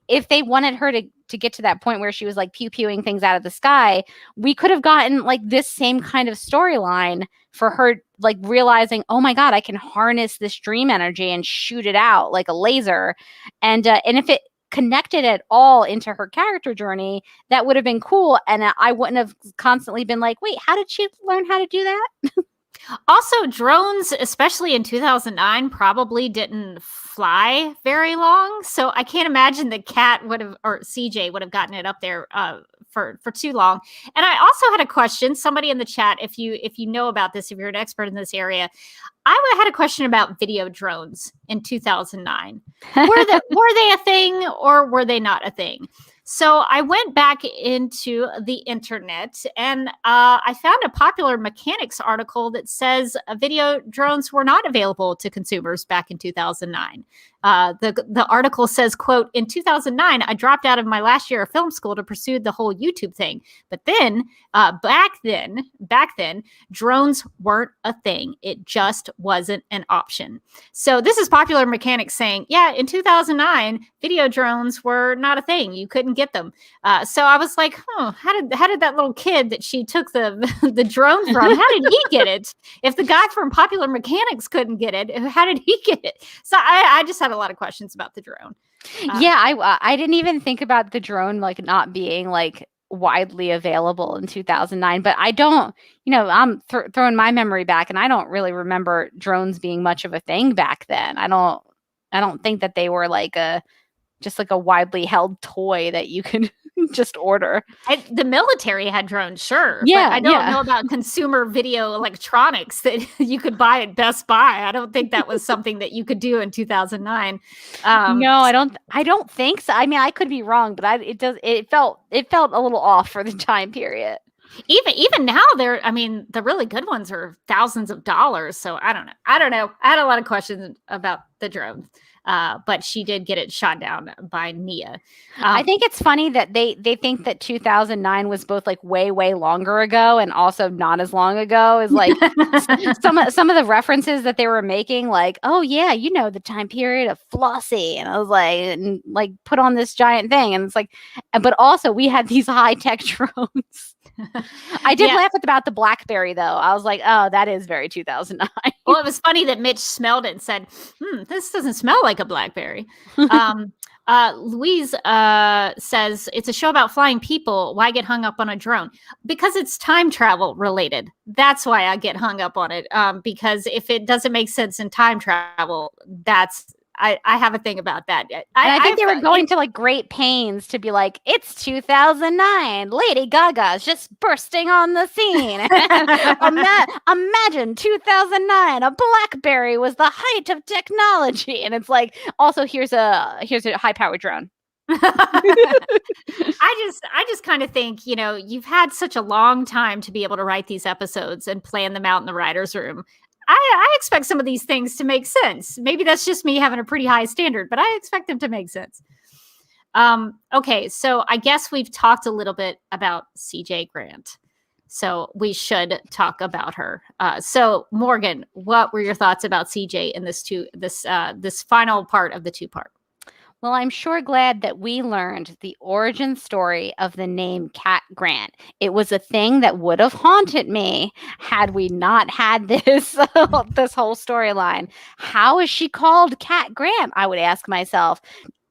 if they wanted her to get to that point where she was like pew-pewing things out of the sky, we could have gotten like this same kind of storyline for her, like realizing, oh my God, I can harness this dream energy and shoot it out like a laser. And if it connected at all into her character journey, that would have been cool. And I wouldn't have constantly been like, wait, how did she learn how to do that? Also, drones, especially in 2009, probably didn't fly very long. So I can't imagine the cat or CJ would have gotten it up there for too long. And I also had a question. Somebody in the chat, if you know about this, if you're an expert in this area, I had a question about video drones in 2009. Were they a thing, or were they not a thing? So I went back into the internet, and I found a popular mechanics article that says video drones were not available to consumers back in 2009. The article says, quote, in 2009, I dropped out of my last year of film school to pursue the whole YouTube thing. But then, back then, drones weren't a thing. It just wasn't an option. So this is Popular Mechanics saying, yeah, in 2009, video drones were not a thing. You couldn't get them. So I was like, how did that little kid that she took the drone from, how did he get it? If the guy from Popular Mechanics couldn't get it, how did he get it? So I just had a lot of questions about the drone. I didn't even think about the drone like not being like widely available in 2009, but I don't, I'm throwing my memory back, and I don't really remember drones being much of a thing back then. I don't think that they were like just like a widely held toy that you could just order. The military had drones, sure. Yeah, but I don't know about consumer video electronics that you could buy at Best Buy. I don't think that was something that you could do in 2009. No, I don't think so. I mean, I could be wrong, but it felt a little off for the time period. Even now, the really good ones are thousands of dollars. So I don't know. I had a lot of questions about the drone. But she did get it shot down by Nia. I think it's funny that they think that 2009 was both like way, way longer ago and also not as long ago as like some of the references that they were making, like, oh yeah, the time period of Flossie. And I was like, put on this giant thing. And it's like, but also we had these high tech drones. I did laugh about the BlackBerry though. I was like, oh, that is very 2009. Well, it was funny that Mitch smelled it and said, this doesn't smell like a BlackBerry. Louise says, it's a show about flying people. Why get hung up on a drone? Because it's time travel related. That's why I get hung up on it. Because if it doesn't make sense in time travel, I have a thing about that. I think they were going to like great pains to be like, it's 2009. Lady Gaga's just bursting on the scene. Imagine 2009. A BlackBerry was the height of technology. And it's like, also here's a high powered drone. I just kind of think, you've had such a long time to be able to write these episodes and plan them out in the writer's room. I expect some of these things to make sense. Maybe that's just me having a pretty high standard, but I expect them to make sense. Okay, so I guess we've talked a little bit about CJ Grant. So we should talk about her. So Morgan, what were your thoughts about CJ in this final part of the two-part? Well, I'm sure glad that we learned the origin story of the name Cat Grant. It was a thing that would have haunted me had we not had this this whole storyline. How is she called Cat Grant? I would ask myself.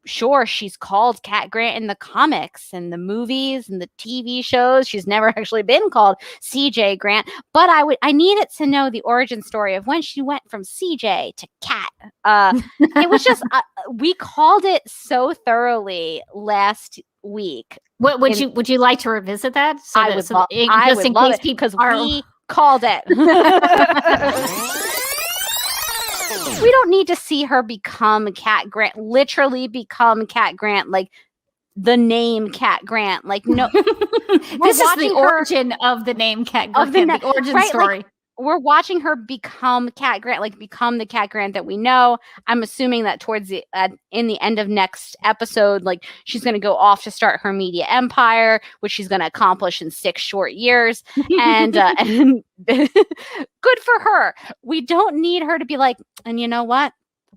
Sure, she's called Cat Grant in the comics and the movies and the TV shows. She's never actually been called CJ Grant, but I needed to know the origin story of when she went from CJ to Cat. It was just we called it so thoroughly last week. What would you like to revisit that? I would love it because we called it. We don't need to see her become Cat Grant, literally become Cat Grant, like the name Cat Grant. Like, no, this is the origin of the name Cat Grant, the origin story. Like, we're watching her become Cat Grant, like become the Cat Grant that we know. I'm assuming that towards in the end of next episode, like she's going to go off to start her media empire, which she's going to accomplish in 6 short years. And good for her. We don't need her to be like, and you know what?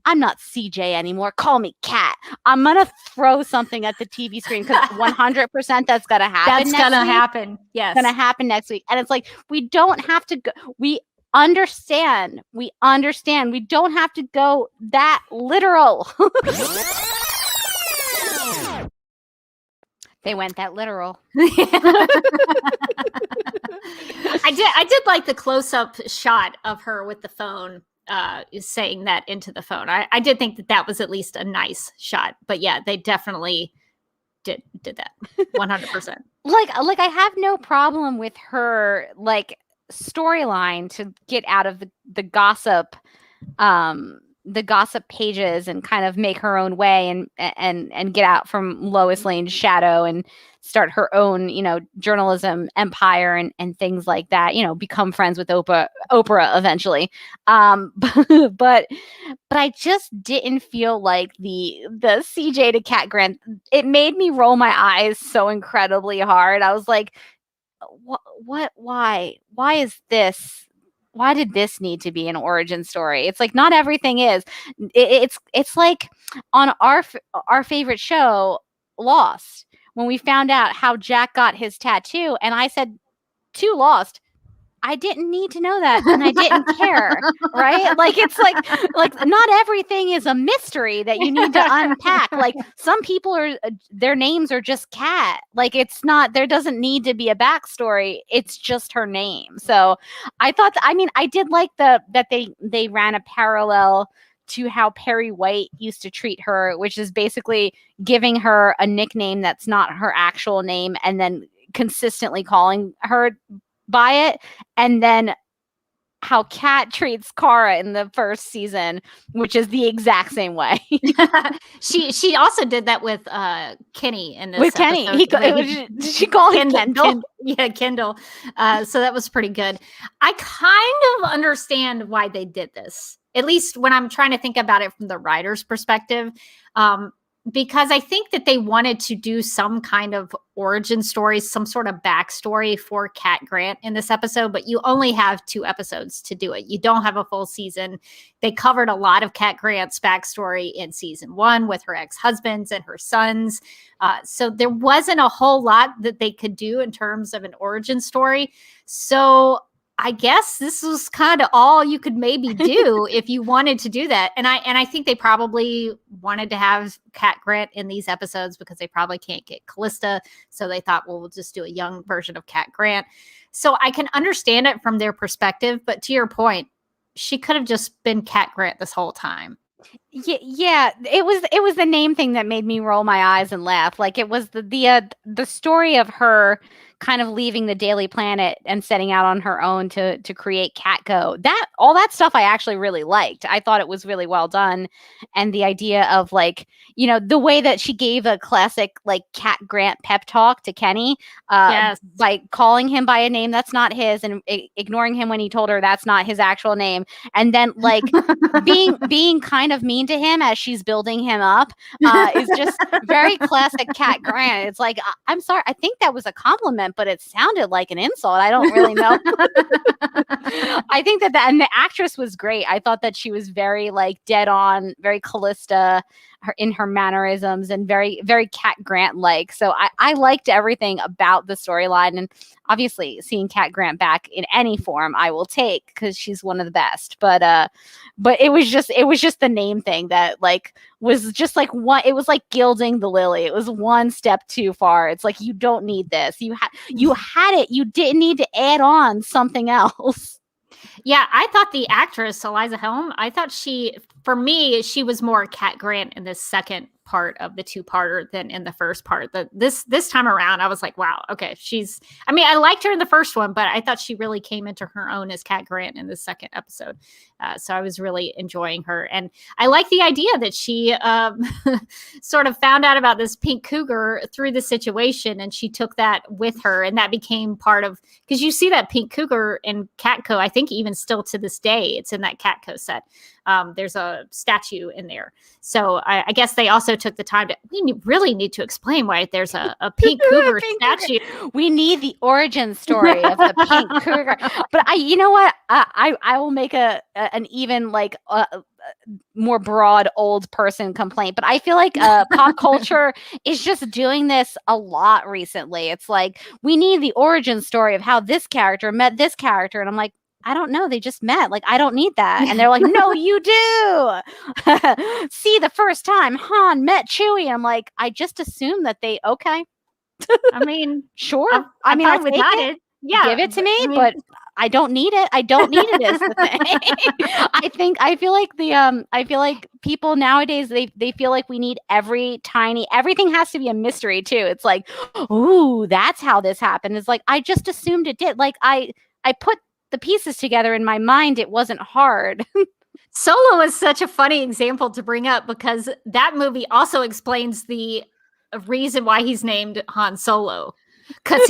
I'm not CJ anymore. Call me Cat. I'm going to throw something at the TV screen because 100% that's going to happen. That's going to happen. Yes. It's going to happen next week. And it's like, we don't have to go. We understand. We don't have to go that literal. They went that literal. I did like the close-up shot of her with the phone. Saying that into the phone. I did think that was at least a nice shot, but yeah, they definitely did that 100%. Like I have no problem with her like storyline to get out of the gossip the gossip pages and kind of make her own way and get out from Lois Lane's shadow and start her own, journalism empire and things like that, become friends with Oprah eventually. But I just didn't feel like the CJ to Cat Grant, it made me roll my eyes so incredibly hard. I was like, why is this? Why did this need to be an origin story? It's like not everything is. It's like on our favorite show, Lost, when we found out how Jack got his tattoo, and I said to Lost, I didn't need to know that, and I didn't care, right? Like it's like not everything is a mystery that you need to unpack. Like some people their names are just Cat. Like it's not, there doesn't need to be a backstory. It's just her name. So I thought, I did like that they ran a parallel to how Perry White used to treat her, which is basically giving her a nickname that's not her actual name, and then consistently calling her by it, and then how Kat treats Kara in the first season, which is the exact same way. She also did that with Kenny in this. With episode. Kenny, did she call him Kendall? Yeah, Kendall. So that was pretty good. I kind of understand why they did this, at least when I'm trying to think about it from the writer's perspective. Because I think that they wanted to do some kind of origin story, some sort of backstory for Cat Grant in this episode, but you only have 2 episodes to do it. You don't have a full season. They covered a lot of Cat Grant's backstory in season 1 with her ex-husbands and her sons. So there wasn't a whole lot that they could do in terms of an origin story. So I guess this was kind of all you could maybe do if you wanted to do that. And I think they probably wanted to have Cat Grant in these episodes because they probably can't get Callista. So they thought, well, we'll just do a young version of Cat Grant. So I can understand it from their perspective. But to your point, she could have just been Cat Grant this whole time. Yeah, it was the name thing that made me roll my eyes and laugh. Like it was the story of her kind of leaving the Daily Planet and setting out on her own to create Catco. All that stuff I actually really liked. I thought it was really well done, and the idea of like, the way that she gave a classic like Cat Grant pep talk to Kenny, yes, by calling him by a name that's not his and ignoring him when he told her that's not his actual name, and then like being kind of mean to him as she's building him up is just very classic Cat Grant. It's like, I'm sorry, I think that was a compliment, but it sounded like an insult. I don't really know. I think that and the actress was great. I thought that she was very like dead on, very Callista in her mannerisms, and very, very Cat Grant like. So I liked everything about the storyline, and obviously seeing Cat Grant back in any form I will take because she's one of the best. But it was just the name thing that like was just like one. It was like gilding the lily. It was one step too far. It's like, you don't need this. You had it. You didn't need to add on something else. Yeah, I thought the actress, Eliza Helm, I thought for me, she was more Cat Grant in this second part of the 2-parter than in the first part. This time around, I was like, wow, okay, I liked her in the first one, but I thought she really came into her own as Cat Grant in the second episode. So I was really enjoying her. And I like the idea that she sort of found out about this pink cougar through the situation, and she took that with her, and that became part of, because you see that pink cougar in Catco, I think even still to this day, it's in that Catco set. There's a statue in there. So I guess they also took the time really need to explain why there's a pink cougar statue. We need the origin story of the pink cougar. But you know what? I will make an even like more broad old person complaint, but I feel like pop culture is just doing this a lot recently. It's like, we need the origin story of how this character met this character, and I'm like, I don't know. They just met. Like, I don't need that. And they're like, no, you do. See, the first time Han met Chewie. I'm like, I just assumed that okay. I mean, sure. I'll take it. Yeah. Give it to me, but I don't need it. I don't need it is the thing. I feel like people nowadays, they feel like we need everything has to be a mystery too. It's like, ooh, that's how this happened. It's like, I just assumed it did. Like I put the pieces together in my mind. It wasn't hard. Solo is such a funny example to bring up because that movie also explains the reason why he's named Han Solo. Because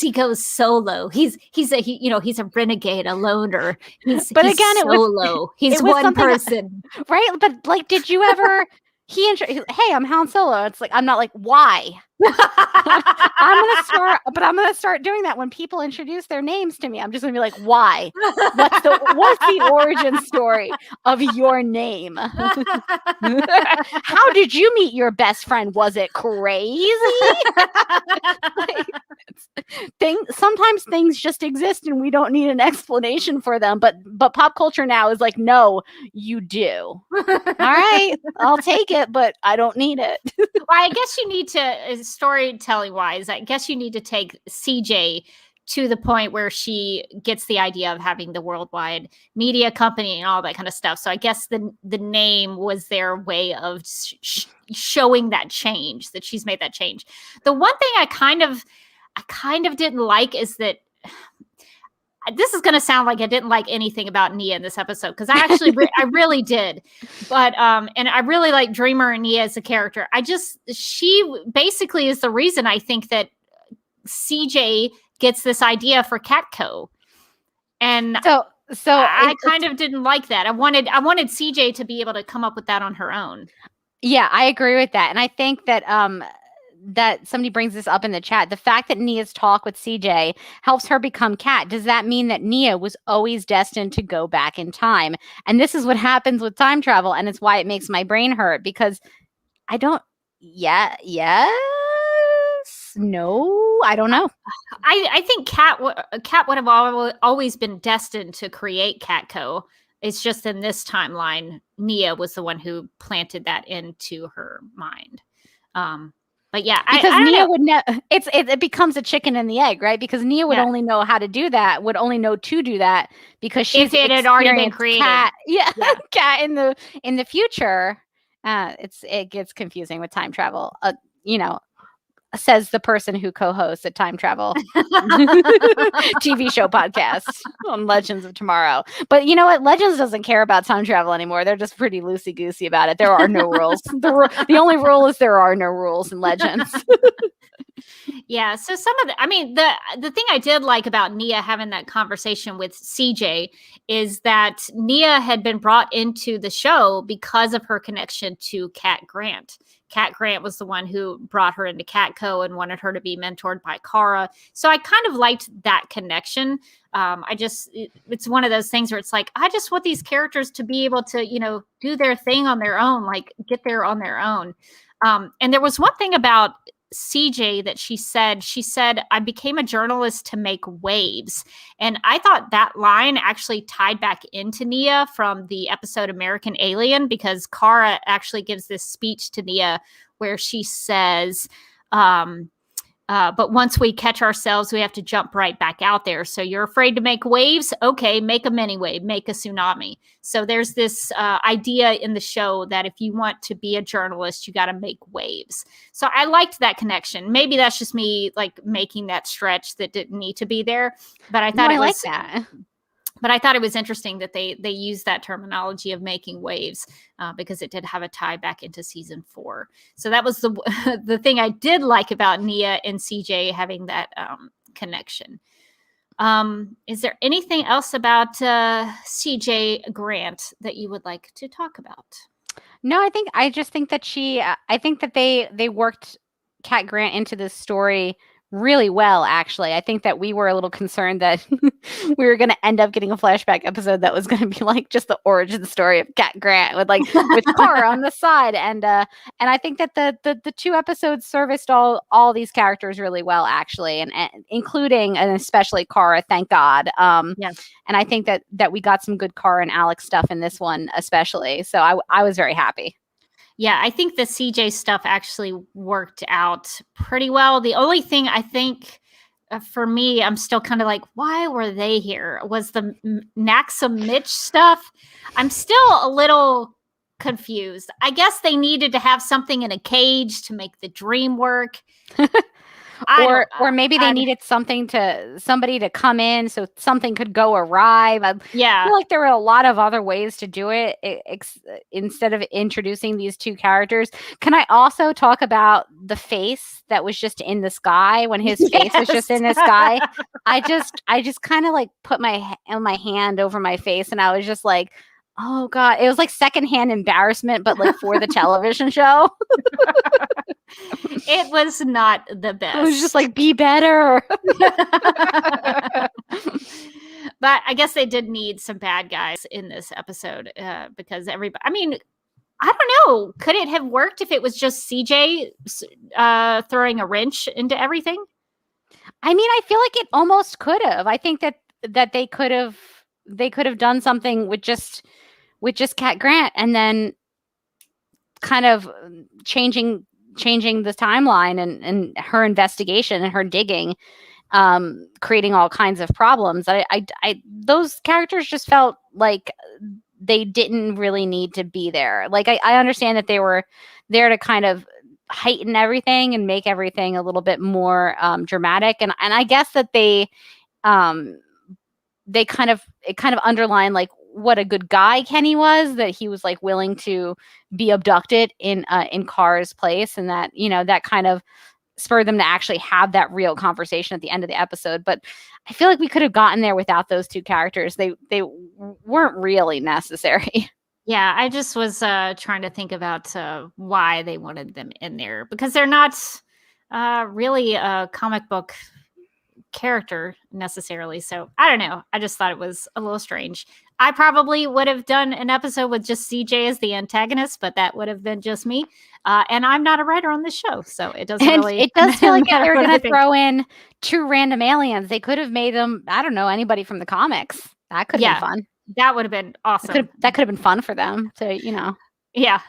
he goes solo. He's a renegade, a loner. He's solo. He's one person, right? But like, did you ever? Hey, I'm Han Solo. It's like I'm not like why. I'm gonna start doing that when people introduce their names to me. I'm just gonna be like, why? What's the origin story of your name? How did you meet your best friend? Was it crazy? Sometimes things just exist and we don't need an explanation for them. But pop culture now is like, no, you do. All right, I'll take it, but I don't need it. Well, I guess you need to, storytelling wise, I guess you need to take CJ to the point where she gets the idea of having the worldwide media company and all that kind of stuff. So I guess the name was their way of showing that change, that she's made that change. The one thing I kind of didn't like is that this is going to sound like I didn't like anything about Nia in this episode, because I actually I really did, but and I really like Dreamer and Nia as a character. She basically is the reason I think that CJ gets this idea for Catco, and so I kind of didn't like that. I wanted CJ to be able to come up with that on her own. Yeah, I agree with that, and I think that that somebody brings this up in the chat. The fact that Nia's talk with CJ helps her become Cat. Does that mean that Nia was always destined to go back in time? And this is what happens with time travel. And it's why it makes my brain hurt, because I don't, yes, no, I don't know. I think Cat would have always been destined to create Catco. It's just in this timeline, Nia was the one who planted that into her mind. But yeah, because Nia would it becomes a chicken and the egg, right? Because Nia would only know how to do that, would only know to do that because she's it had already been created. Cat, Cat in the future. It gets confusing with time travel. Says the person who co-hosts a time travel TV show podcast on Legends of Tomorrow. But you know what? Legends doesn't care about time travel anymore. They're just pretty loosey-goosey about it. There are no rules. The only rule is there are no rules in Legends. Yeah. So the thing I did like about Nia having that conversation with CJ is that Nia had been brought into the show because of her connection to Cat Grant. Cat Grant was the one who brought her into Catco and wanted her to be mentored by Kara. So I kind of liked that connection. It's one of those things where it's like, I just want these characters to be able to, do their thing on their own, like get there on their own. And there was one thing about CJ that she said, I became a journalist to make waves. And I thought that line actually tied back into Nia from the episode American Alien, because Kara actually gives this speech to Nia where she says, but once we catch ourselves, we have to jump right back out there. So you're afraid to make waves? Okay, make a mini wave, make a tsunami. So there's this idea in the show that if you want to be a journalist, you got to make waves. So I liked that connection. Maybe that's just me like making that stretch that didn't need to be there. But I thought like that. But I thought it was interesting that they used that terminology of making waves because it did have a tie back into season 4. So that was the thing I did like about Nia and CJ having that connection. Is there anything else about CJ Grant that you would like to talk about? No, I just think that I think that they worked Cat Grant into this story really well, actually. I think that we were a little concerned that we were going to end up getting a flashback episode that was going to be like just the origin story of Cat Grant with Kara on the side, and I think that the 2 episodes serviced all these characters really well, actually, and including and especially Kara, thank God. Yes. And I think that we got some good Kara and Alex stuff in this one, especially. So I was very happy. Yeah, I think the CJ stuff actually worked out pretty well. The only thing I think for me, I'm still kind of like, why were they here? Was the Naxa Mitch stuff? I'm still a little confused. I guess they needed to have something in a cage to make the dream work. Or maybe they needed somebody to come in so something could go awry. I feel like there were a lot of other ways to do it instead of introducing these two characters. Can I also talk about the face that was just in the sky when his face was just in the sky? I just kind of like put my hand over my face and I was just like, oh God, it was like secondhand embarrassment, but like for the television show. It was not the best. It was just like, be better. But I guess they did need some bad guys in this episode because everybody, I mean, I don't know. Could it have worked if it was just CJ throwing a wrench into everything? I mean, I feel like it almost could have. I think that they could have done something with just Cat Grant and then kind of changing the timeline and her investigation and her digging, creating all kinds of problems. I those characters just felt like they didn't really need to be there. Like I understand that they were there to kind of heighten everything and make everything a little bit more dramatic. And I guess that they kind of underlined like what a good guy Kenny was, that he was like willing to be abducted in Kara's place, and that, you know, that kind of spurred them to actually have that real conversation at the end of the episode. But I feel like we could have gotten there without those two characters. They weren't really necessary. Yeah, I just was trying to think about why they wanted them in there, because they're not really a comic book character necessarily. So I don't know. I just thought it was a little strange. I probably would have done an episode with just CJ as the antagonist, but that would have been just me. And I'm not a writer on this show, so it doesn't really. It does feel like they were going to throw in two random aliens. They could have made them, I don't know, anybody from the comics. That could have been fun. That would have been awesome. That could have been fun for them to, you know. Yeah.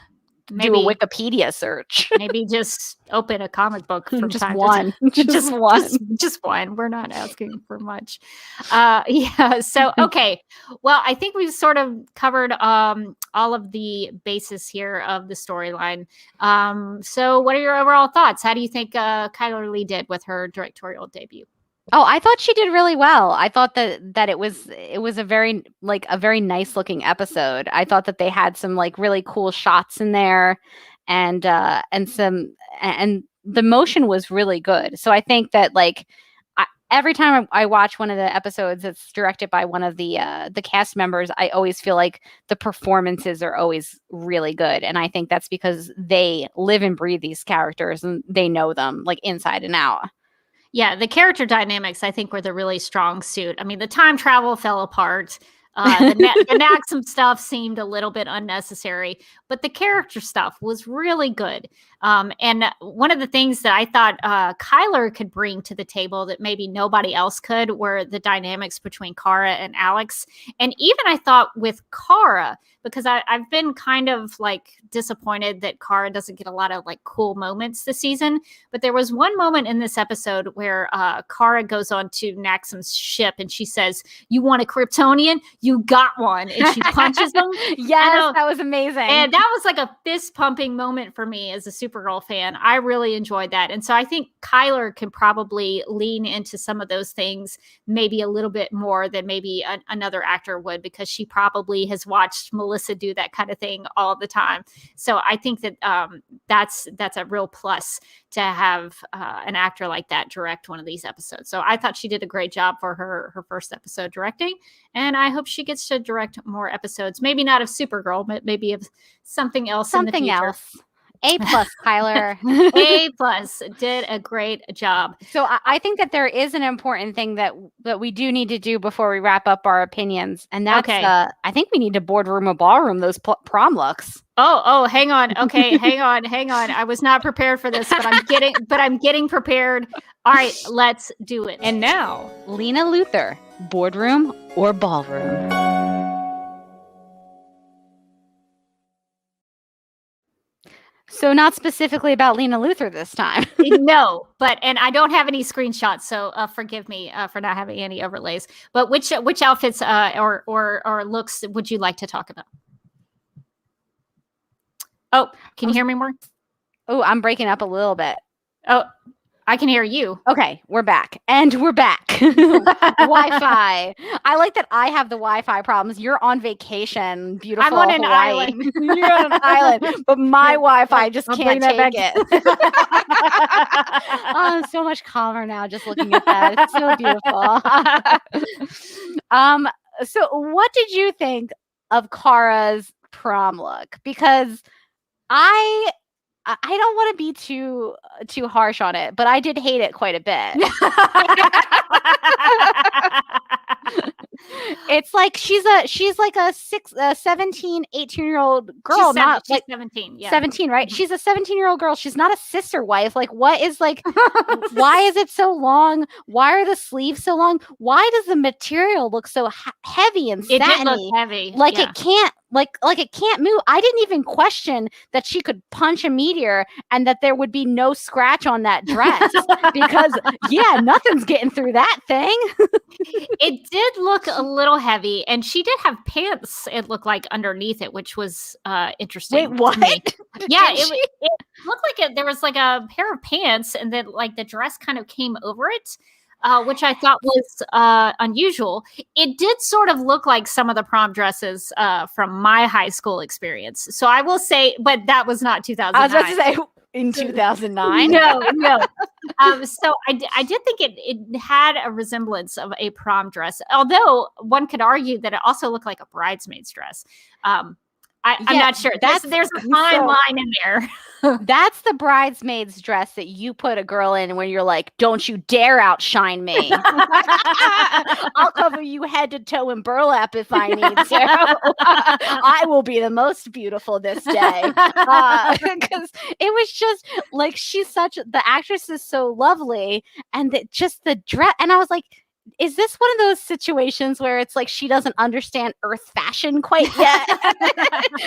Maybe do a Wikipedia search. Maybe just open a comic book from just time one. to time. Just one. We're not asking for much. So okay. Well, I think we've sort of covered all of the basis here of the storyline. So what are your overall thoughts? How do you think Kyler Lee did with her directorial debut? Oh, I thought she did really well. I thought that it was a very nice looking episode. I thought that they had some like really cool shots in there, and the motion was really good. So I think that like every time I watch one of the episodes that's directed by one of the cast members, I always feel like the performances are always really good, and I think that's because they live and breathe these characters and they know them like inside and out. Yeah, the character dynamics, I think, were the really strong suit. I mean, the time travel fell apart. The Maxim stuff seemed a little bit unnecessary, but the character stuff was really good. And one of the things that I thought Kyler could bring to the table that maybe nobody else could were the dynamics between Kara and Alex. And even I thought with Kara, because I've been kind of like disappointed that Kara doesn't get a lot of like cool moments this season. But there was one moment in this episode where Kara goes on to Maxim's ship and she says, "You want a Kryptonian? You got one." And she punches him. Yes, that was amazing. And that was like a fist pumping moment for me as a Supergirl fan. I really enjoyed that. And so I think Kyler can probably lean into some of those things maybe a little bit more than maybe another actor would, because she probably has watched Melissa do that kind of thing all the time. So I think that that's a real plus to have an actor like that direct one of these episodes. So I thought she did a great job for her first episode directing. And I hope she gets to direct more episodes, maybe not of Supergirl, but maybe of something else in the future. A+, Kyler. A+, did a great job. So I think that there is an important thing that we do need to do before we wrap up our opinions, and that's I think we need to boardroom or ballroom those prom looks. Oh, hang on. Okay, hang on. I was not prepared for this, but I'm getting prepared. All right, let's do it. And now, Lena Luthor, boardroom or ballroom. So not specifically about Lena Luthor this time. No, and I don't have any screenshots, so forgive me for not having any overlays. But which outfits or looks would you like to talk about? Oh, can you hear me more? Oh, I'm breaking up a little bit. Oh, I can hear you. Okay, we're back. And we're back. Wi-Fi. I like that I have the Wi-Fi problems. You're on vacation. Beautiful I'm on an Hawaii. island. You're on an island, but my Wi-Fi just I'll can't bring that take it. Oh, I'm so much calmer now just looking at that. It's so beautiful. So what did you think of Kara's prom look? Because I don't want to be too harsh on it, but I did hate it quite a bit. It's like she's like a 17, 18-year-old girl, not she's like 17. Yeah. 17, right? Mhm. She's a 17-year-old girl. She's not a sister wife. Like, what is like, why is it so long? Why are the sleeves so long? Why does the material look so heavy and It satiny? did look heavy. Like yeah. it can't, like it can't move. I didn't even question that she could punch a meteor and that there would be no scratch on that dress because nothing's getting through that thing. It did look a little heavy, and she did have pants, it looked like, underneath it, which was interesting. Wait, what? to me. Yeah, Did it looked like there was like a pair of pants, and then like the dress kind of came over it, which I thought was unusual. It did sort of look like some of the prom dresses from my high school experience. So I will say, but that was not 2009. I was about to say in 2009. No. So I did think it had a resemblance of a prom dress, although one could argue that it also looked like a bridesmaid's dress. I'm not sure. There's a fine line in there. That's the bridesmaid's dress that you put a girl in when you're like, don't you dare outshine me. I'll cover you head to toe in burlap if I need to. I will be the most beautiful this day. Because it was just like, the actress is so lovely, and just the dress. And I was like, is this one of those situations where it's like she doesn't understand Earth fashion quite yet?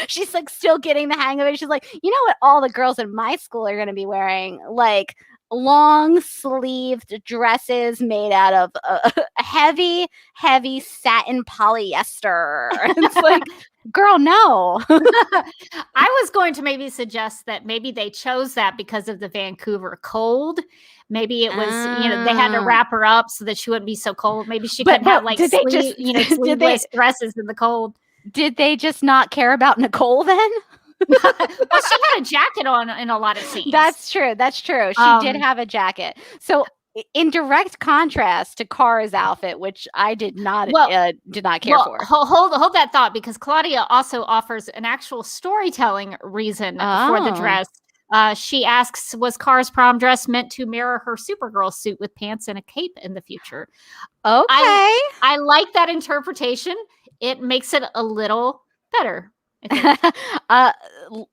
She's like still getting the hang of it. She's like, you know what all the girls in my school are going to be wearing? Like long sleeved dresses made out of heavy satin polyester. It's like, girl, no. I was going to maybe suggest that maybe they chose that because of the Vancouver cold. Maybe it was, they had to wrap her up so that she wouldn't be so cold. Maybe she couldn't have like sleeveless dresses in the cold. Did they just not care about Nicole then? Well, she had a jacket on in a lot of scenes. That's true. She did have a jacket. So in direct contrast to Kara's outfit, which I did not care for. Hold that thought, because Claudia also offers an actual storytelling reason for the dress. She asks, was Kara's prom dress meant to mirror her Supergirl suit with pants and a cape in the future? Okay. I like that interpretation. It makes it a little better.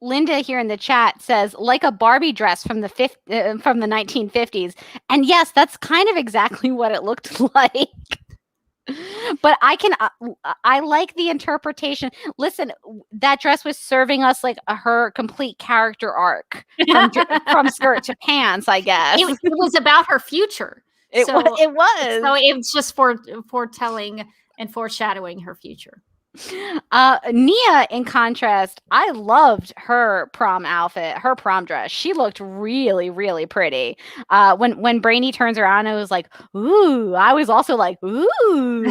Linda here in the chat says, like a Barbie dress from the 1950s. And yes, that's kind of exactly what it looked like. But I like the interpretation. Listen, that dress was serving us like her complete character arc from skirt to pants, I guess. It was about her future. It was. So it was just foretelling and foreshadowing her future. Nia, in contrast, I loved her prom outfit, her prom dress. She looked really, really pretty. When Brainy turns around, I was like, ooh. I was also like, ooh,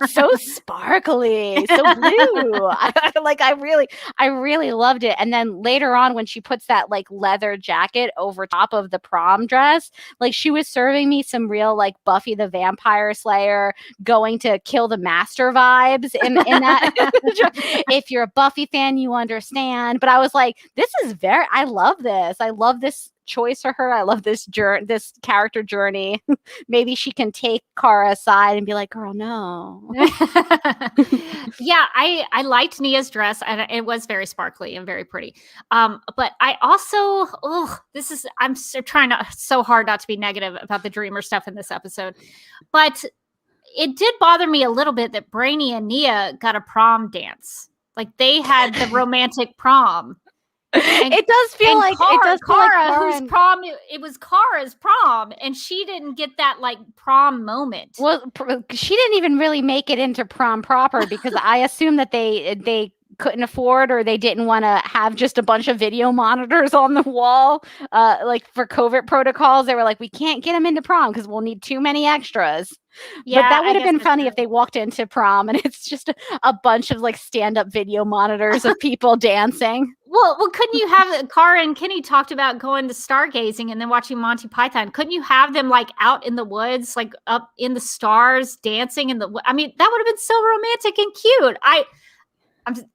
so sparkly, so blue. I really loved it. And then later on, when she puts that like leather jacket over top of the prom dress, like she was serving me some real like Buffy the Vampire Slayer going to kill the master vibes in that. If you're a Buffy fan, you understand. But I was like, I love this. I love this choice for her. I love this character journey. Maybe she can take Kara aside and be like, girl, no. Yeah, I liked Nia's dress, and it was very sparkly and very pretty. But I also, I'm trying so hard not to be negative about the Dreamer stuff in this episode. But it did bother me a little bit that Brainy and Nia got a prom dance. Like they had the romantic prom. It does feel like Kara, whose prom it was Kara's prom, and she didn't get that like prom moment. Well, she didn't even really make it into prom proper, because I assume that they couldn't afford, or they didn't want to have just a bunch of video monitors on the wall, like for COVID protocols. They were like, we can't get them into prom because we'll need too many extras. Yeah, but that would have guess been that's funny true. if they walked into prom and it's just a bunch of like stand-up video monitors of people dancing. Well, couldn't you have Cara and Kenny talked about going to stargazing and then watching Monty Python? Couldn't you have them like out in the woods, like up in the stars, dancing in the? I mean, that would have been so romantic and cute.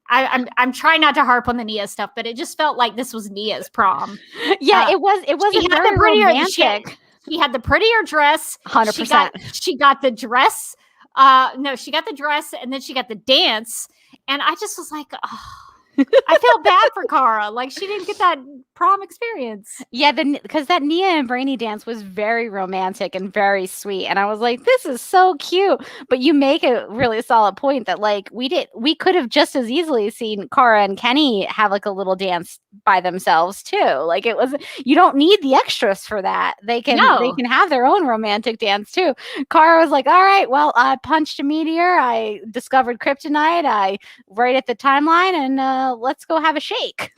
I'm trying not to harp on the Nia stuff, but it just felt like this was Nia's prom. Yeah, it was. It wasn't very romantic. She had the prettier dress. 100%. She got the dress. No, she got the dress, and then she got the dance. And I just was like, oh. I felt bad for Cara. Like, she didn't get that prom experience. Yeah, because that Nia and Brainy dance was very romantic and very sweet. And I was like, this is so cute. But you make a really solid point that, like, we could have just as easily seen Cara and Kenny have like a little dance by themselves too. Like, you don't need the extras for that. They can have their own romantic dance too. Cara was like, all right, well, I punched a meteor. I discovered kryptonite. I right at the timeline, and let's go have a shake.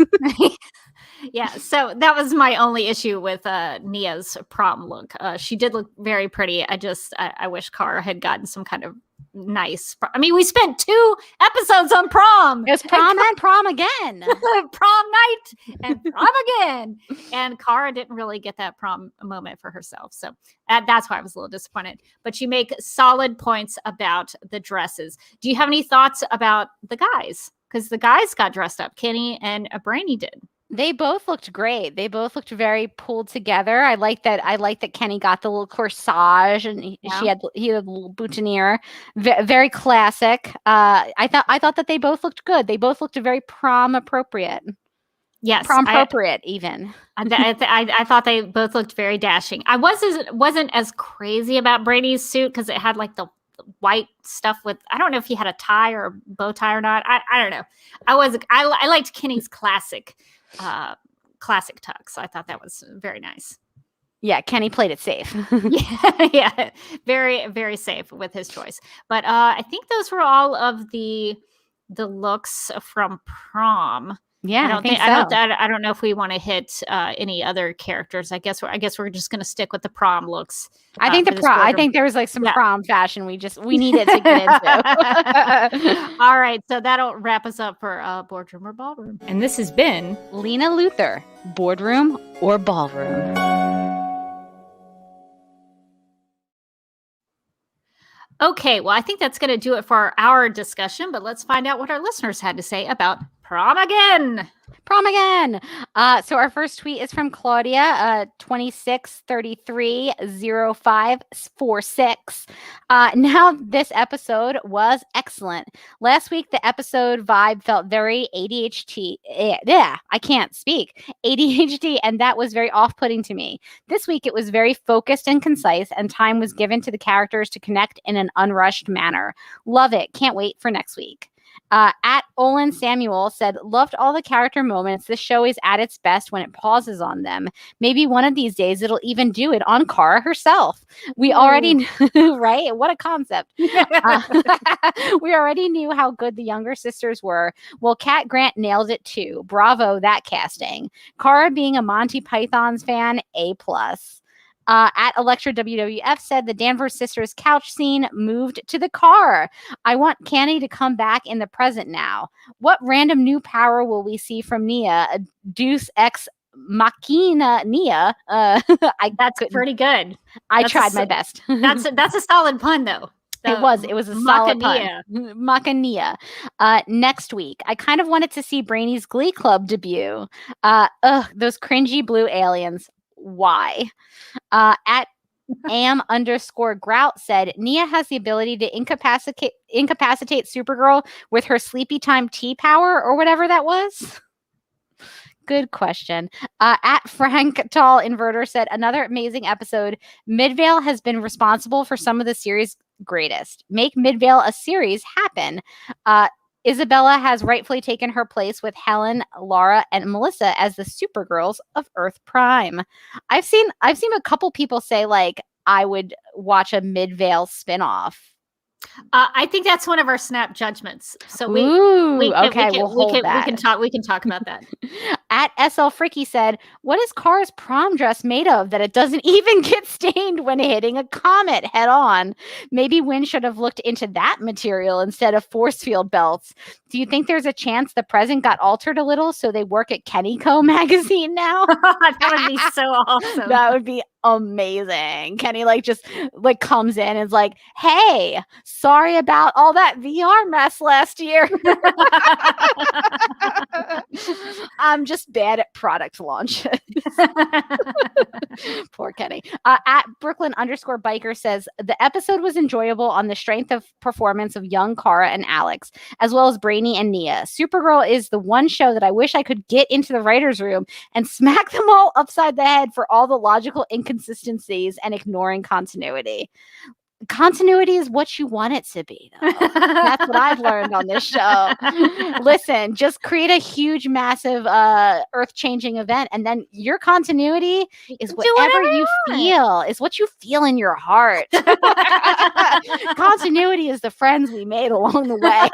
Yeah, so that was my only issue with Nia's prom look. She did look very pretty. I wish Cara had gotten some kind of nice. I mean, we spent 2 episodes on prom. It was prom and prom again. Prom night and prom again. And Cara didn't really get that prom moment for herself. So that's why I was a little disappointed. But you make solid points about the dresses. Do you have any thoughts about the guys? Because the guys got dressed up. Kenny and Brainy did. They both looked great. They both looked very pulled together. I like that Kenny got the little corsage, and he had a little boutonniere. Very classic. I thought that they both looked good. They both looked very prom appropriate. Yes, prom appropriate even. I thought they both looked very dashing. I wasn't as crazy about Brady's suit because it had like the white stuff with, I don't know if he had a tie or a bow tie or not. I don't know. I liked Kenny's classic tux. So I thought that was very nice. Yeah, Kenny played it safe. yeah, very, very safe with his choice. But I think those were all of the looks from prom. Yeah, I don't know if we want to hit any other characters. I guess we're just going to stick with the prom looks. I think I think there was like some prom fashion we needed to get into. All right, so that'll wrap us up for Boardroom or Ballroom. And this has been Lena Luthor, Boardroom or Ballroom. Okay, well, I think that's going to do it for our discussion, but let's find out what our listeners had to say about Prom Again. Prom Again. So our first tweet is from Claudia, 26330546. Now this episode was excellent. Last week, the episode vibe felt very ADHD. I can't speak. ADHD, and that was very off-putting to me. This week, it was very focused and concise, and time was given to the characters to connect in an unrushed manner. Love it. Can't wait for next week. At Olin Samuel said, loved all the character moments. This show is at its best when it pauses on them. Maybe one of these days it'll even do it on Cara herself. We already knew, right? What a concept. We already knew how good the younger sisters were. Well, Kat Grant nailed it too. Bravo, that casting. Cara being a Monty Python's fan, A+. At Electra WWF said the Danvers sisters couch scene moved to the car. I want Canny to come back in the present now. What random new power will we see from Nia? A Deus Ex Machina Nia. That's pretty good. I tried my best. That's a solid pun though. It was a solid pun. Machania. Next week, I kind of wanted to see Brainy's Glee Club debut. Those cringy blue aliens. Why? At am_grout said Nia has the ability to incapacitate Supergirl with her sleepy time tea power or whatever that was. Good question. At Frank Tall Inverter said another amazing episode. Midvale has been responsible for some of the series' greatest. Make Midvale a series happen. Isabella has rightfully taken her place with Helen, Laura, and Melissa as the Supergirls of Earth Prime. I've seen a couple people say like I would watch a Midvale spinoff I think that's one of our snap judgments. So we can talk about that. At SL Fricky said, "What is Kara's prom dress made of that it doesn't even get stained when hitting a comet head on? Maybe Wynn should have looked into that material instead of force field belts. Do you think there's a chance the present got altered a little so they work at Kennyco magazine now?" That would be so awesome. That would be amazing. Kenny just comes in and is like, "Hey, sorry about all that VR mess last year. I'm just bad at product launches." Poor Kenny. At Brooklyn_biker says, "The episode was enjoyable on the strength of performance of young Kara and Alex, as well as Brainy and Nia. Supergirl is the one show that I wish I could get into the writer's room and smack them all upside the head for all the logical inconsistencies and ignoring continuity." Continuity is what you want it to be, though. That's what I've learned on this show. Listen, just create a huge, massive, earth-changing event, and then your continuity is whatever you feel. Is what you feel in your heart. Continuity is the friends we made along the way.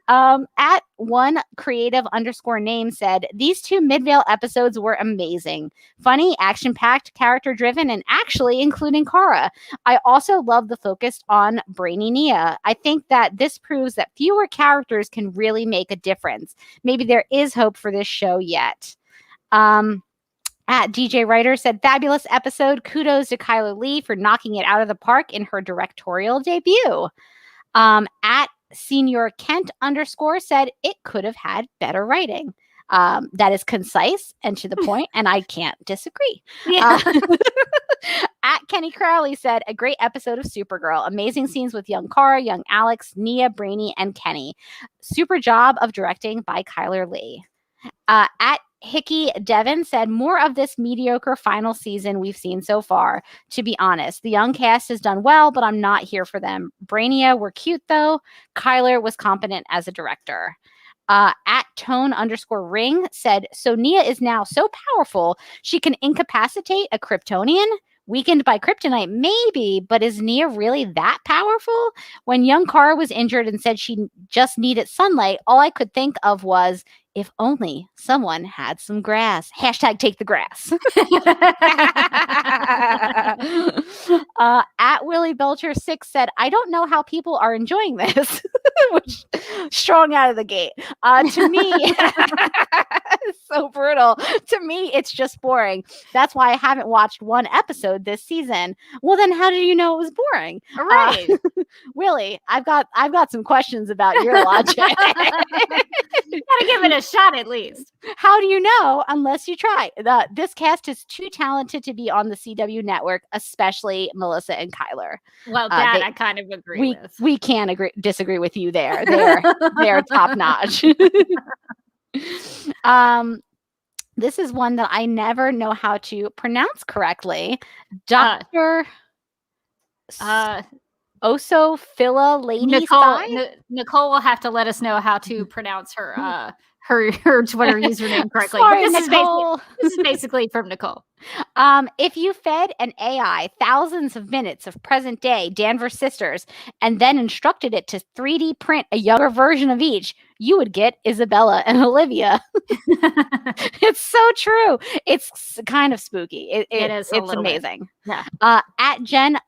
At @1creative_name said, "These 2 Midvale episodes were amazing. Funny, action-packed, character-driven, and actually including Kara. I also love the focus on Brainy Nia. I think that this proves that fewer characters can really make a difference. Maybe there is hope for this show yet." At DJ Writer said, "Fabulous episode. Kudos to Kyler Lee for knocking it out of the park in her directorial debut." At Senior Kent _ said, "It could have had better writing." That is concise and to the point, and I can't disagree. Yeah. At Kenny Crowley said, "A great episode of Supergirl. Amazing scenes with young Kara, young Alex, Nia, Brainy, and Kenny. Super job of directing by Kyler Lee." At Hickey Devon said, "More of this mediocre final season we've seen so far. To be honest, the young cast has done well, but I'm not here for them. Brainia were cute, though. Kyler was competent as a director." At Tone_ring said, "So Nia is now so powerful, she can incapacitate a Kryptonian? Weakened by kryptonite, maybe, but is Nia really that powerful? When young Kara was injured and said she just needed sunlight, all I could think of was, if only someone had some grass. Hashtag take the grass." At Willie Belcher 6 said, "I don't know how people are enjoying this," which strong out of the gate. To me, so brutal. To me, it's just boring. That's why I haven't watched one episode this season. Well, then how did you know it was boring? Right. Willie, I've got some questions about your logic. You gotta give it a shot at least. How do you know unless you try? This cast is too talented to be on the CW network, especially Melissa and Kyler. Well, that I kind of agree with. We can't disagree with you there. They're top notch. This is one that I never know how to pronounce correctly. Dr. Osophila Lady Nicole will have to let us know how to pronounce her Twitter username correctly. Sorry, this is basically from Nicole. If you fed an AI thousands of minutes of present day Danvers sisters and then instructed it to 3D print a younger version of each, you would get Isabella and Olivia. It's so true. It's kind of spooky. It is. It's amazing. Yeah. At Jen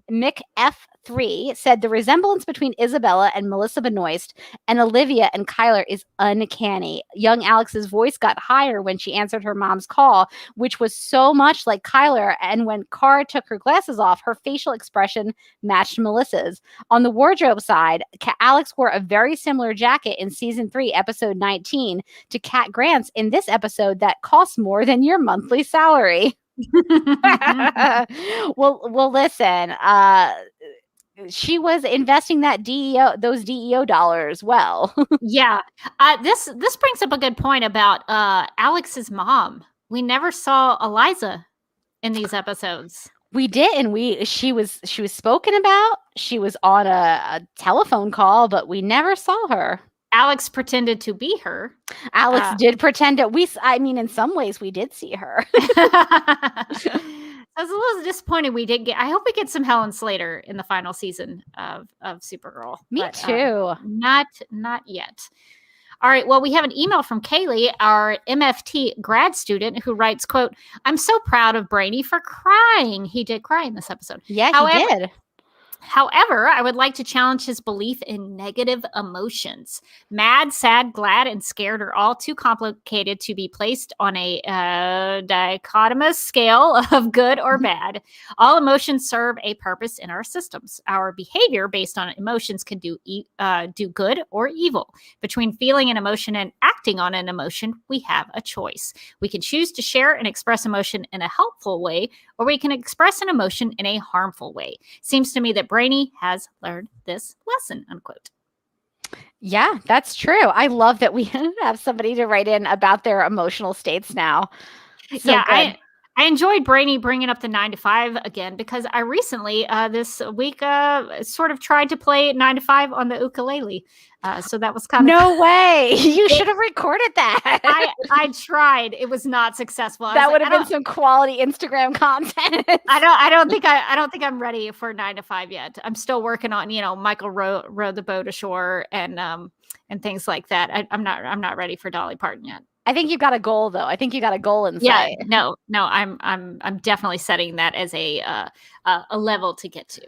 Mick F3 said, "The resemblance between Isabella and Melissa Benoist and Olivia and Kyler is uncanny. Young Alex's voice got higher when she answered her mom's call, which was so much like Kyler, and when Kara took her glasses off, her facial expression matched Melissa's. On the wardrobe side, Alex wore a very similar jacket in season 3, episode 19, to Kat Grant's in this episode that costs more than your monthly salary." Well, listen. She was investing those DEO dollars well. Yeah. This brings up a good point about Alex's mom. We never saw Eliza in these episodes. We did, she was spoken about. She was on a telephone call, but we never saw her. Alex pretended to be her. Alex did pretend to. In some ways, we did see her. I was a little disappointed we didn't get. I hope we get some Helen Slater in the final season of Supergirl. Me too. Not yet. All right. Well, we have an email from Kaylee, our MFT grad student, who writes, "Quote: I'm so proud of Brainy for crying. He did cry in this episode. Yeah, he did. However, I would like to challenge his belief in negative emotions. Mad, sad, glad, and scared are all too complicated to be placed on a dichotomous scale of good or bad. All emotions serve a purpose in our systems. Our behavior based on emotions can do good or evil. Between feeling an emotion and acting on an emotion, we have a choice. We can choose to share and express emotion in a helpful way, or we can express an emotion in a harmful way. Seems to me that Brainy has learned this lesson," unquote. Yeah, that's true. I love that we have somebody to write in about their emotional states now. So yeah, good. I enjoyed Brainy bringing up the 9 to 5 again, because I recently, this week, sort of tried to play 9 to 5 on the ukulele. So that was kind of no way. You should have recorded that. I tried. It was not successful. That would have been some quality Instagram content. I don't think I'm ready for 9 to 5 yet. I'm still working on, Michael rowed the boat ashore and things like that. I'm not ready for Dolly Parton yet. I think you've got a goal, though. I think you got a goal in sight. Yeah, no, I'm definitely setting that as a level to get to.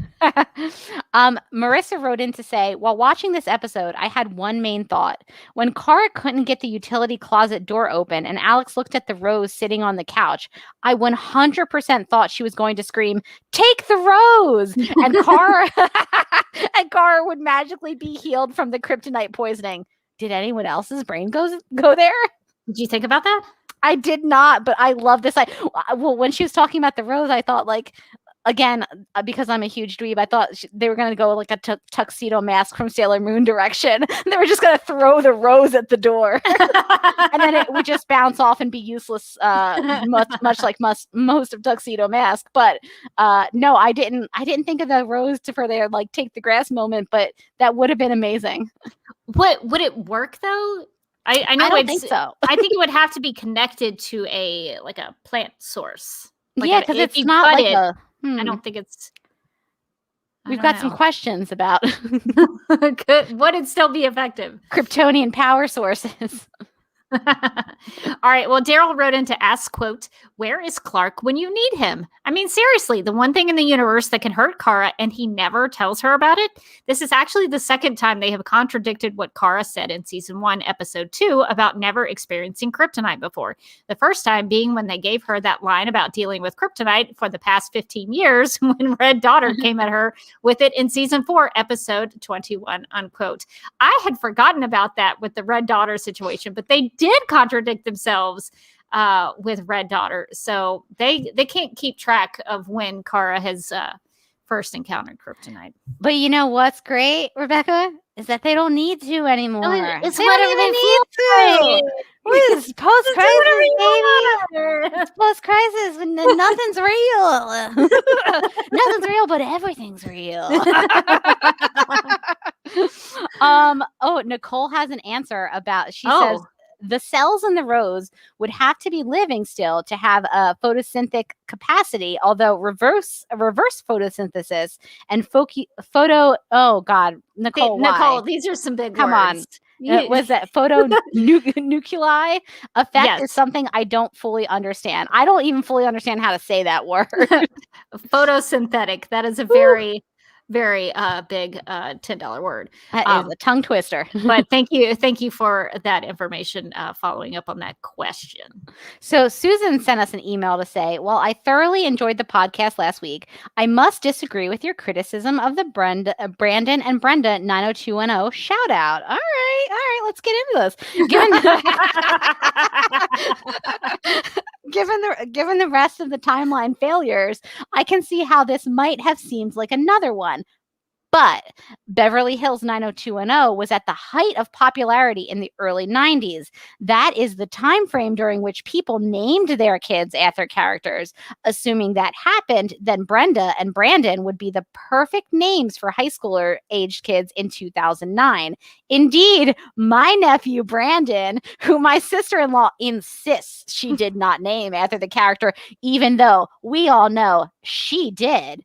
Marissa wrote in to say, while watching this episode, I had one main thought. When Kara couldn't get the utility closet door open and Alex looked at the rose sitting on the couch, I 100% thought she was going to scream, "Take the rose!" And Kara would magically be healed from the kryptonite poisoning. Did anyone else's brain go there? Did you think about that? I did not, but I love this. Well, when she was talking about the rose, I thought, like, again, because I'm a huge dweeb, I thought they were going to go like a tuxedo mask from Sailor Moon direction. They were just going to throw the rose at the door, and then it would just bounce off and be useless, much like most of Tuxedo Mask. But no, I didn't think of the rose for their like take the grass moment, but that would have been amazing. What would it work though? I know I don't think so. I think it would have to be connected to a plant source. Yeah, because it's not like I don't think it's. We've got some questions about would it still be effective? Kryptonian power sources. All right. Well, Daryl wrote in to ask, quote, "Where is Clark when you need him?" I mean, seriously, the one thing in the universe that can hurt Kara and he never tells her about it. This is actually the second time they have contradicted what Kara said in season 1, episode 2 about never experiencing kryptonite before. The first time being when they gave her that line about dealing with kryptonite for the past 15 years when Red Daughter came at her with it in season 4, episode 21, unquote. I had forgotten about that with the Red Daughter situation, but they did contradict themselves with Red Daughter, so they can't keep track of when Kara has first encountered kryptonite. But you know what's great, Rebecca, is that they don't need to anymore. It's they whatever don't they need to. This is post-crisis, baby. It's post-crisis when nothing's real. Nothing's real, but everything's real. Nicole has an answer about. She says the cells in the rose would have to be living still to have a photosynthetic capacity, although reverse photosynthesis and Nicole, these are some big Come words. On. Was that nuclei effect is something I don't fully understand. I don't even fully understand how to say that word. Photosynthetic. That is a very big $10 word. That is a tongue twister. But thank you for that information, following up on that question. So Susan sent us an email to say, "Well, I thoroughly enjoyed the podcast last week. I must disagree with your criticism of the Brandon and Brenda 90210 shout out." All right, let's get into this. Given the rest of the timeline failures, I can see how this might have seemed like another one. But Beverly Hills 90210 was at the height of popularity in the early 90s. That is the time frame during which people named their kids after characters. Assuming that happened, then Brenda and Brandon would be the perfect names for high schooler aged kids in 2009. Indeed, my nephew Brandon, who my sister-in-law insists she did not name after the character, even though we all know she did,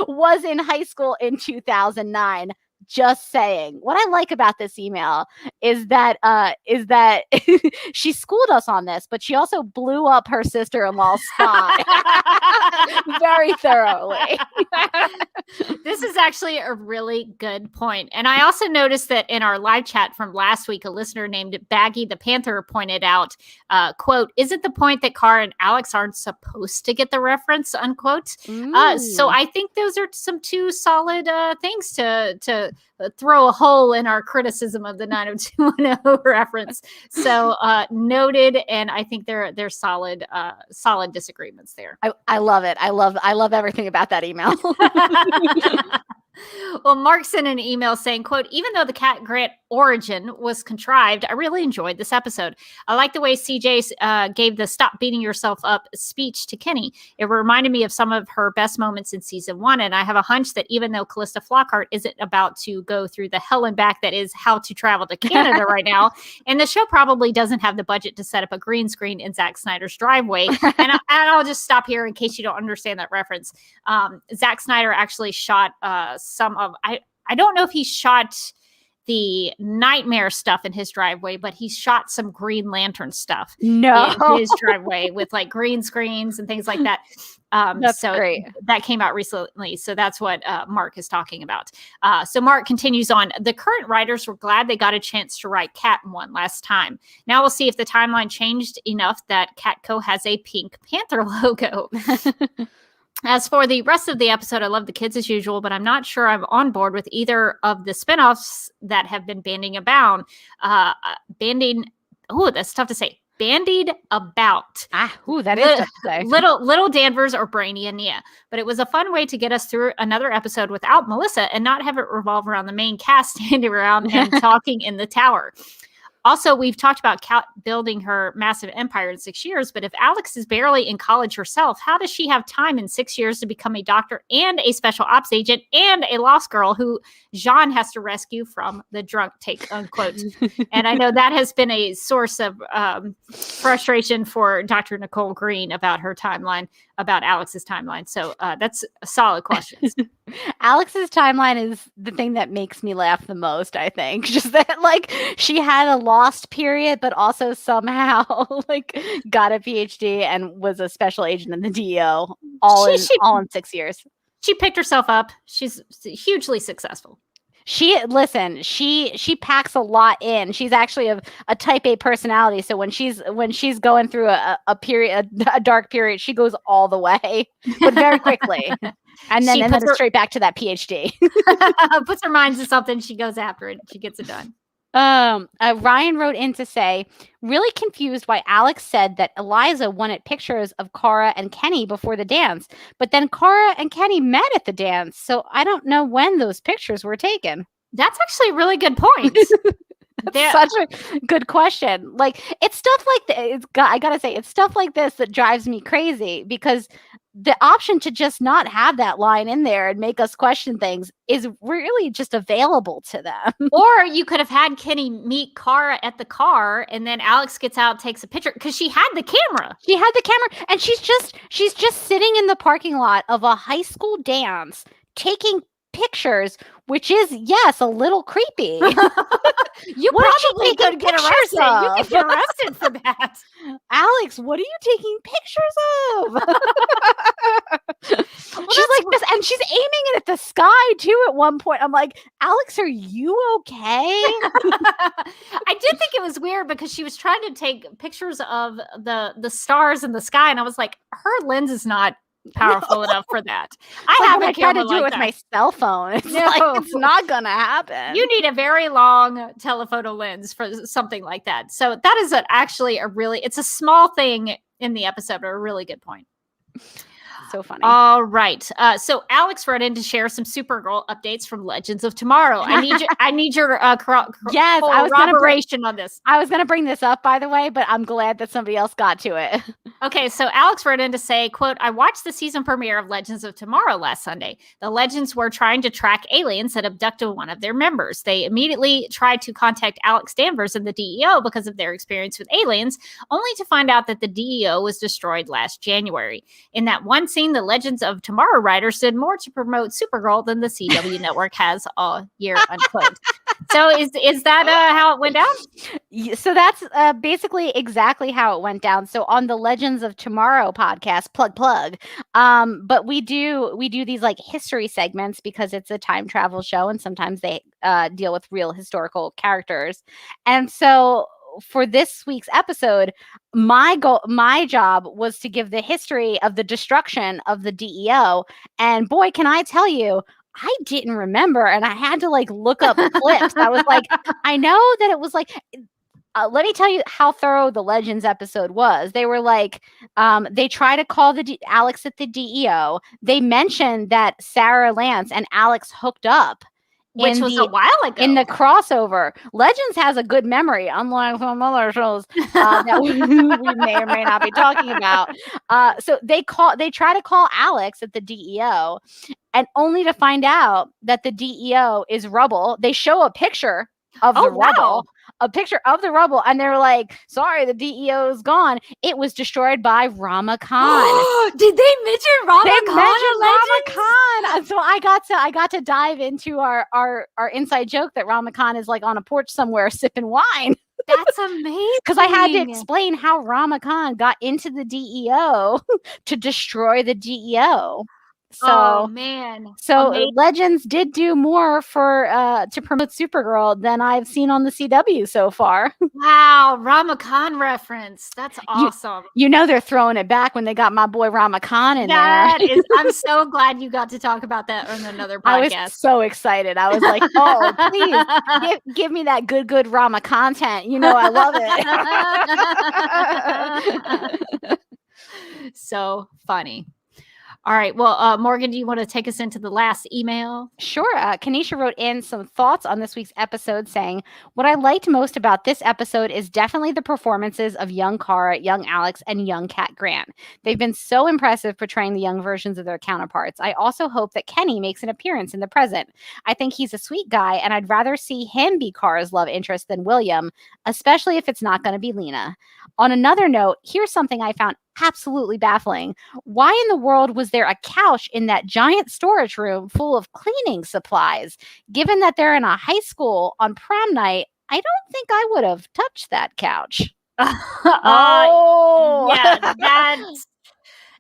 was in high school in 2009. Just saying. What I like about this email is that she schooled us on this, but she also blew up her sister-in-law's spot very thoroughly. This is actually a really good point. And I also noticed that in our live chat from last week, a listener named Baggy the Panther pointed out, quote, "Is it the point that Kara and Alex aren't supposed to get the reference," unquote. So I think those are some two solid things to throw a hole in our criticism of the 90210 reference. So noted, and I think they're solid disagreements there. I love it. I love everything about that email. Well, Mark sent an email saying, quote, "Even though the Cat Grant origin was contrived, I really enjoyed this episode. I like the way CJ gave the stop beating yourself up speech to Kenny. It reminded me of some of her best moments in season 1. And I have a hunch that even though Callista Flockhart isn't about to go through the hell and back that is How to Travel to Canada right now, and the show probably doesn't have the budget to set up a green screen in Zack Snyder's driveway." And I'll just stop here in case you don't understand that reference. Zack Snyder actually shot some of, I don't know if he shot the Nightmare stuff in his driveway, but he shot some Green Lantern stuff in his driveway with like green screens and things like that. That's so great. That came out recently. So that's what Mark is talking about. So Mark continues on. "The current writers were glad they got a chance to write Cat one last time. Now we'll see if the timeline changed enough that Catco has a Pink Panther logo." As for the rest of the episode, I love the kids as usual, but I'm not sure I'm on board with either of the spinoffs that have been bandied about. That's tough to say. Bandied about. That is tough to say. Little Danvers or Brainy and Nia. But it was a fun way to get us through another episode without Melissa and not have it revolve around the main cast standing around and talking in the tower. Also, we've talked about Kat building her massive empire in 6 years, but if Alex is barely in college herself, how does she have time in 6 years to become a doctor and a special ops agent and a lost girl who Jean has to rescue from the drunk, take unquote? And I know that has been a source of frustration for Dr. Nicole Green about her timeline, about Alex's timeline. So that's a solid question. Alex's timeline is the thing that makes me laugh the most, I think. Just that, like, she had a lost period, but also somehow, like, got a PhD and was a special agent in the DEO all in 6 years. She picked herself up. She's hugely successful. She packs a lot in. She's actually a type A personality. So when she's going through a period, a dark period, she goes all the way, but very quickly. And then straight back to that PhD. Puts her mind to something, she goes after it, she gets it done. Ryan wrote in to say, really confused why Alex said that Eliza wanted pictures of Kara and Kenny before the dance, but then Kara and Kenny met at the dance, so I don't know when those pictures were taken. That's actually a really good point. That's such a good question. Like, it's stuff like I gotta say, it's stuff like this that drives me crazy, because the option to just not have that line in there and make us question things is really just available to them. Or you could have had Kenny meet Kara at the car, and then Alex gets out, takes a picture, because she had the camera. And she's just sitting in the parking lot of a high school dance taking pictures, which is, yes, a little creepy. You probably could get arrested. You could get arrested for that. Alex, what are you taking pictures of? She's like this, and she's aiming it at the sky too at one point. I'm like, Alex, are you okay? I did think it was weird because she was trying to take pictures of the stars in the sky, and I was like, her lens is not powerful enough for that. I tried to do it with my cell phone. It's it's not gonna happen. You need a very long telephoto lens for something like that. So that is actually it's a small thing in the episode, but a really good point. So funny. All right. So Alex wrote in to share some Supergirl updates from Legends of Tomorrow. I need your yes, corroboration on this. I was going to bring this up, by the way, but I'm glad that somebody else got to it. Okay, so Alex wrote in to say, quote, I watched the season premiere of Legends of Tomorrow last Sunday. The Legends were trying to track aliens that abducted one of their members. They immediately tried to contact Alex Danvers and the DEO because of their experience with aliens, only to find out that the DEO was destroyed last January. In that one scene, the Legends of Tomorrow writers did more to promote Supergirl than the CW network has all year, unquote. So is that how it went down? So that's basically exactly how it went down. So on the Legends of Tomorrow podcast, plug. But we do these like history segments because it's a time travel show, and sometimes they deal with real historical characters. And so for this week's episode, my job was to give the history of the destruction of the DEO. And boy, can I tell you, I didn't remember, and I had to like look up clips. I was like, I know that it was like, let me tell you how thorough the Legends episode was. They were like, they try to call Alex at the DEO. They mentioned that Sarah Lance and Alex hooked up. Which was a while ago. In the crossover. Legends has a good memory, unlike some other shows that we may or may not be talking about. So they try to call Alex at the DEO, and only to find out that the DEO is rubble. They show a picture of the rubble. A picture of the rubble, and they're like, sorry, the DEO is gone. It was destroyed by Rama Khan. Did they mention Rama Khan? They mentioned Rama Khan. And so I got to dive into our inside joke that Rama Khan is like on a porch somewhere sipping wine. That's amazing. Because I had to explain how Rama Khan got into the DEO to destroy the DEO. So, oh man! So amazing. Legends did do more for to promote Supergirl than I've seen on the CW so far. Wow, Rama Khan reference. That's awesome. You know they're throwing it back when they got my boy Rama Khan in there. I'm so glad you got to talk about that on another podcast. I was so excited. I was like, oh, please give me that good Rama content. You know I love it. So funny. All right. Well, Morgan, do you want to take us into the last email? Sure. Kanisha wrote in some thoughts on this week's episode saying, what I liked most about this episode is definitely the performances of young Kara, young Alex, and young Cat Grant. They've been so impressive portraying the young versions of their counterparts. I also hope that Kenny makes an appearance in the present. I think he's a sweet guy, and I'd rather see him be Kara's love interest than William, especially if it's not going to be Lena. On another note, here's something I found absolutely baffling. Why in the world was there a couch in that giant storage room full of cleaning supplies? Given that they're in a high school on prom night, I don't think I would have touched that couch. Yeah,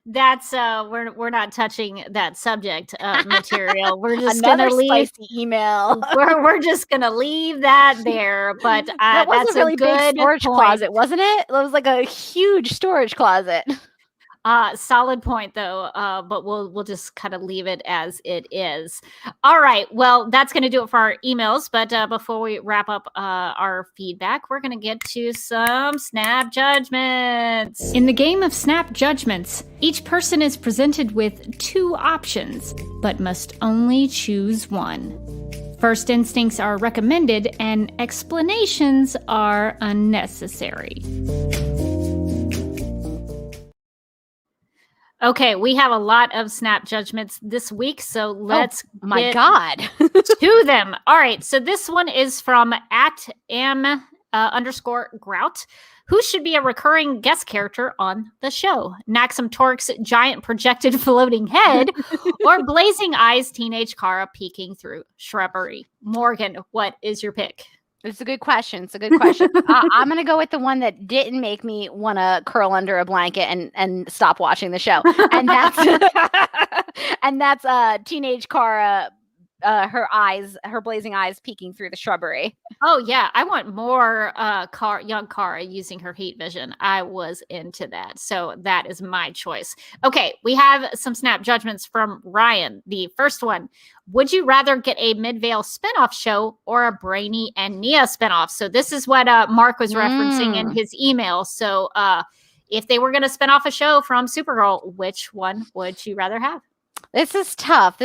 that's we're not touching that subject material. We're just gonna leave email. We're just gonna leave that there. But that was that's a really big storage point. Closet, wasn't it? It was like a huge storage closet. Solid point though. But we'll just kind of leave it as it is. All right. Well, that's going to do it for our emails. But before we wrap up our feedback, we're going to get to some Snap Judgments. In the game of Snap Judgments, each person is presented with 2 options, but must only choose one. First instincts are recommended and explanations are unnecessary. Okay, we have a lot of Snap Judgments this week, so let's get to them. All right, so this one is from @m_grout. Who should be a recurring guest character on the show? Naxum Torque's giant projected floating head or Blazing Eyes teenage Kara peeking through shrubbery? Morgan, what is your pick? It's a good question. I'm going to go with the one that didn't make me want to curl under a blanket and stop watching the show. And that's teenage Kara, her blazing eyes peeking through the shrubbery. Oh yeah, I want more young Kara using her heat vision. I was into that. So that is my choice. Okay, we have some Snap Judgments from Ryan. The first one, would you rather get a Midvale spinoff show or a Brainy and Nia spinoff? So this is what Mark was referencing in his email. So if they were going to spin off a show from Supergirl, which one would you rather have? This is tough.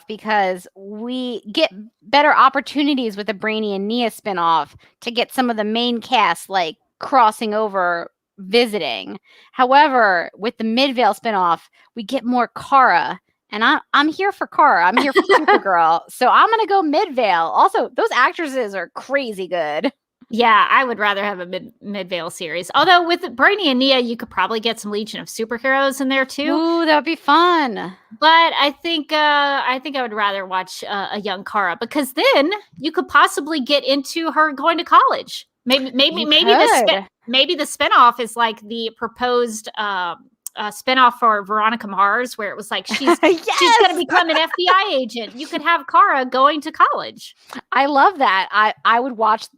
Because we get better opportunities with the Brainy and Nia spinoff to get some of the main cast like crossing over visiting. However, with the Midvale spinoff, we get more Kara. And I'm here for Kara. I'm here for Supergirl. So I'm going to go Midvale. Also, those actresses are crazy good. Yeah, I would rather have a Midvale series. Although with Brainy and Nia, you could probably get some Legion of Superheroes in there too. Ooh, that would be fun. But I think I would rather watch a young Kara, because then you could possibly get into her going to college. Maybe the spinoff is like the proposed spinoff for Veronica Mars, where it was like she's going to become an FBI agent. You could have Kara going to college. I love that. I would watch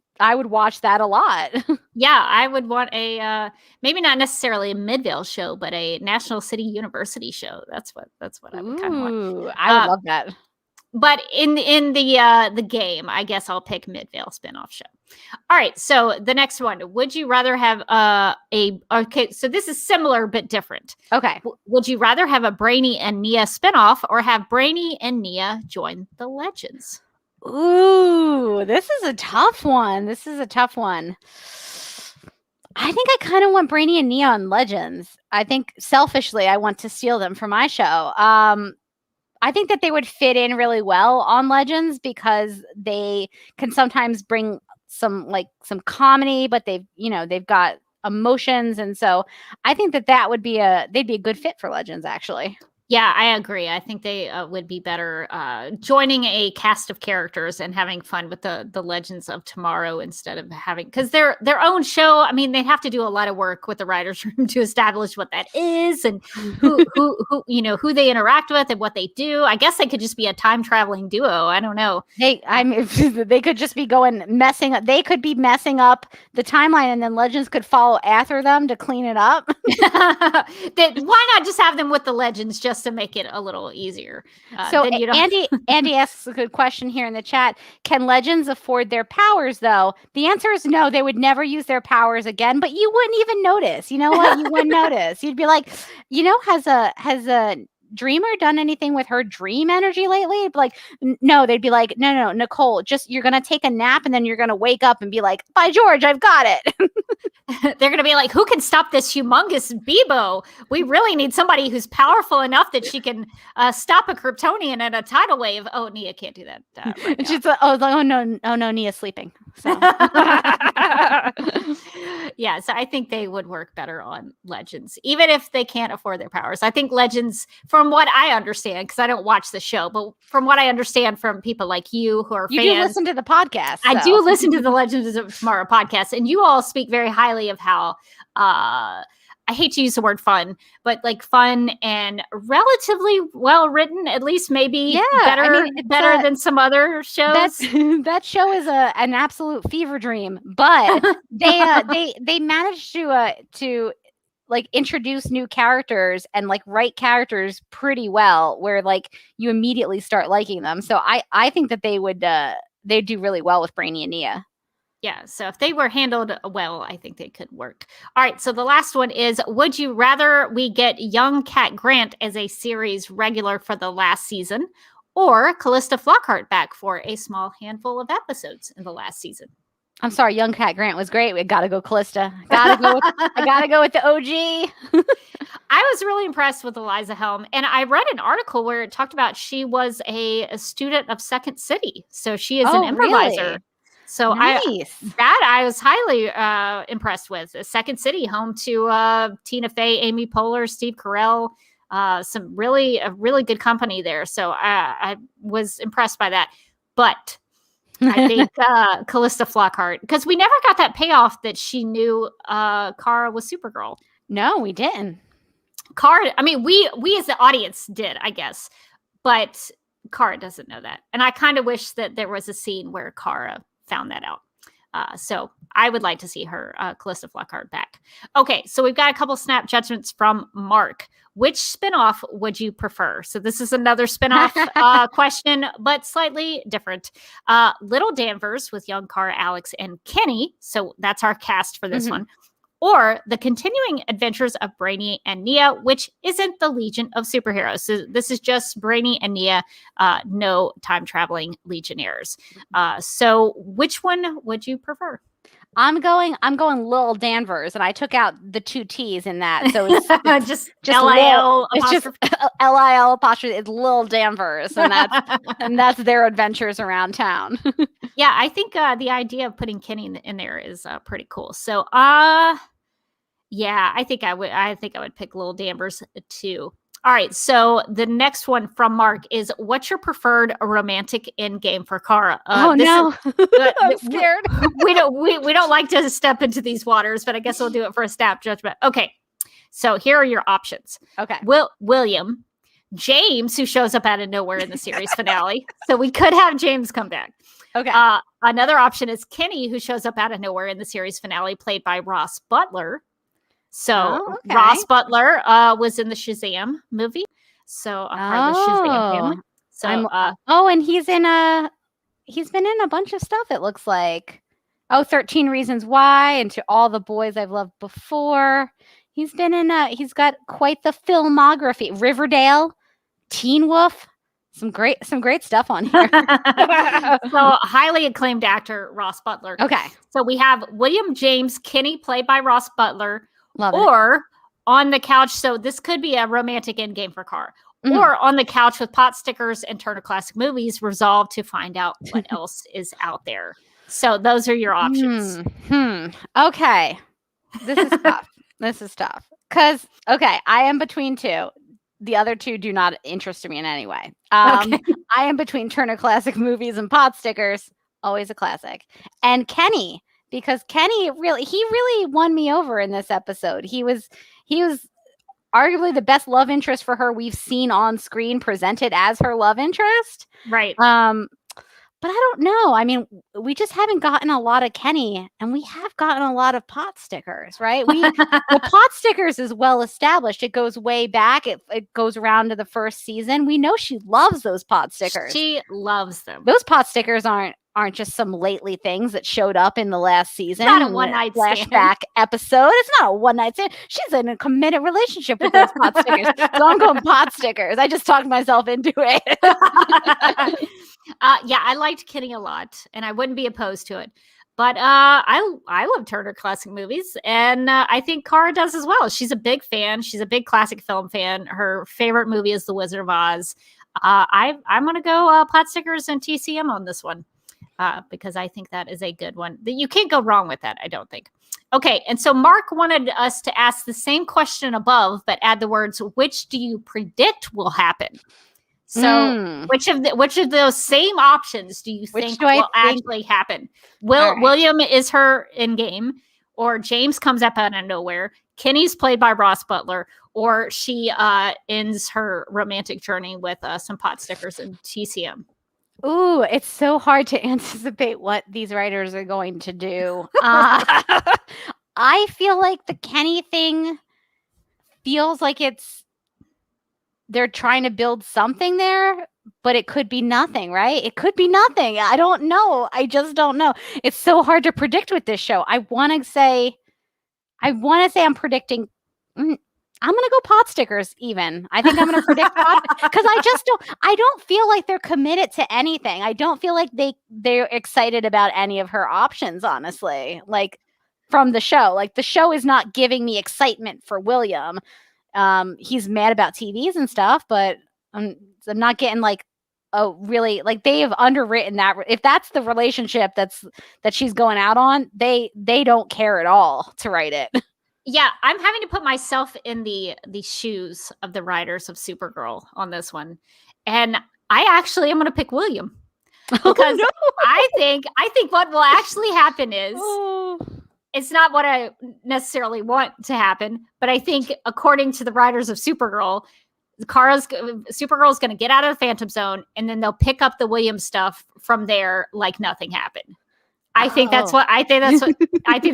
that a lot. Yeah, I would want a maybe not necessarily a Midvale show, but a National City University show. That's what I would kind of want. I would love that. But in the game, I guess I'll pick Midvale spinoff show. All right, so the next one. Would you rather have okay, so this is similar but different. Okay. Would you rather have a Brainy and Nia spinoff, or have Brainy and Nia join the Legends? Ooh, this is a tough one. I think I kind of want Brainy and Nia on Legends. I think selfishly, I want to steal them for my show. I think that they would fit in really well on Legends, because they can sometimes bring some comedy, but they've got emotions, and so I think that would be they'd be a good fit for Legends, actually. Yeah, I agree. I think they would be better joining a cast of characters and having fun with the Legends of Tomorrow, instead of having, because their own show. I mean, they'd have to do a lot of work with the writers' room to establish what that is, and who they interact with and what they do. I guess they could just be a time traveling duo. I don't know. They could just be messing up. They could be messing up the timeline, and then Legends could follow after them to clean it up. Why not just have them with the Legends, just to make it a little easier? So Andy asks a good question here in the chat. Can Legends afford their powers, though? The answer is no. They would never use their powers again, but you wouldn't even notice. You know what? You wouldn't notice. You'd be like, has a Dreamer done anything with her dream energy lately? Like, no. They'd be like, no, Nicole, just, you're gonna take a nap, and then you're gonna wake up and be like, by George, I've got it. They're gonna be like, who can stop this humongous Bebo? We really need somebody who's powerful enough that she can stop a Kryptonian at a tidal wave. Oh, Nia can't do that right now. She's like, oh no, Nia's sleeping. So. Yeah, so I think they would work better on Legends, even if they can't afford their powers. I think Legends, from what I understand, because I don't watch the show, but from what I understand from people like you who are fans. You do listen to the podcast. I do listen to the Legends of Tomorrow podcast, and you all speak very highly of how, I hate to use the word fun, but like fun and relatively well written, at least maybe better than some other shows. That show is an absolute fever dream, but they managed to like introduce new characters and like write characters pretty well, where like you immediately start liking them. So I think that they'd do really well with Brainy and Nia. Yeah, so if they were handled well, I think they could work. All right, so the last one is, would you rather we get young Cat Grant as a series regular for the last season, or Callista Flockhart back for a small handful of episodes in the last season? I'm sorry, young Cat Grant was great. We gotta go Callista. I gotta go with the OG. I was really impressed with Eliza Helm, and I read an article where it talked about she was a student of Second City, so she is an improviser. Really? So nice. I was highly impressed with. Second City, home to Tina Fey, Amy Poehler, Steve Carell, some really good company there. So I was impressed by that. But I think Callista Flockhart, because we never got that payoff that she knew Kara was Supergirl. No, we didn't. Kara, I mean, we as the audience did, I guess, but Kara doesn't know that. And I kind of wish that there was a scene where Kara found that out. So I would like to see her, Callista Flockhart, back. Okay, so we've got a couple snap judgments from Mark. Which spinoff would you prefer? So this is another spinoff question, but slightly different. Little Danvers with young Kara, Alex, and Kenny. So that's our cast for this one. or the continuing adventures of Brainy and Nia, which isn't the Legion of Superheroes. So this is just Brainy and Nia, no time traveling Legionnaires. So which one would you prefer? I'm going Lil Danvers, and I took out the 2 T's in that. So it's just Lil. LIL. It's just LIL apostrophe. It's Lil Danvers, and that's their adventures around town. Yeah, I think the idea of putting Kenny in there is pretty cool. So, yeah, I think I would pick Lil Danvers too. All right, so the next one from Mark is, what's your preferred romantic end game for Kara? I'm scared. We don't like to step into these waters, but I guess we'll do it for a snap judgment. Okay, so here are your options. Okay. William, James, who shows up out of nowhere in the series finale. So we could have James come back. Okay. Another option is Kenny, who shows up out of nowhere in the series finale, played by Ross Butler. So Ross Butler was in the Shazam movie. So part of the Shazam family. So and he's been in a bunch of stuff, it looks like. 13 Reasons Why, and To All the Boys I've Loved Before. He's got quite the filmography. Riverdale, Teen Wolf, some great stuff on here. So highly acclaimed actor Ross Butler. Okay. So we have William James Kinney, played by Ross Butler. Love or it. On the couch. So this could be a romantic endgame for Kara. Or on the couch with pot stickers and Turner Classic Movies, resolved to find out what else is out there. So those are your options. Okay. This is tough. This is tough. Because, I am between 2. The other 2 do not interest me in any way. I am between Turner Classic Movies and pot stickers. Always a classic. And Kenny. Because Kenny really won me over in this episode. He was arguably the best love interest for her we've seen on screen, presented as her love interest. Right. But I don't know. I mean, we just haven't gotten a lot of Kenny, and we have gotten a lot of pot stickers, right? The pot stickers is well established. It goes way back. It goes around to the first season. We know she loves those pot stickers. She loves them. Those pot stickers aren't just some lately things that showed up in the last season. It's not a one-night flashback episode. It's not a one-night stand. She's in a committed relationship with those pot stickers. So I'm going pot stickers. I just talked myself into it. Yeah, I liked Kenny a lot, and I wouldn't be opposed to it. But I love Turner Classic Movies, and I think Kara does as well. She's a big fan. She's a big classic film fan. Her favorite movie is The Wizard of Oz. I'm going to go pot stickers and TCM on this one. Because I think that is a good one. You can't go wrong with that, I don't think. Okay, and so Mark wanted us to ask the same question above, but add the words, which do you predict will happen? So which of those same options do you think will actually happen? William is her in game, or James comes up out of nowhere, Kenny's played by Ross Butler, or she ends her romantic journey with some pot stickers and TCM? Ooh, it's so hard to anticipate what these writers are going to do. I feel like the Kenny thing feels like they're trying to build something there, but it could be nothing, right? It could be nothing. I don't know. I just don't know. It's so hard to predict with this show. I want to say I'm predicting. I'm going to go pot stickers even. I think I'm going to predict pot because I don't feel like they're committed to anything. I don't feel like they're excited about any of her options, honestly, like from the show. Like the show is not giving me excitement for William. He's mad about TVs and stuff, but I'm not getting like, oh, really, like they have underwritten that. If that's the relationship that she's going out on, they don't care at all to write it. Yeah, I'm having to put myself in the shoes of the writers of Supergirl on this one. And I actually am going to pick William. Because I think what will actually happen is it's not what I necessarily want to happen, but I think according to the writers of Supergirl, Supergirl's going to get out of the Phantom Zone, and then they'll pick up the William stuff from there like nothing happened. I think that's what I think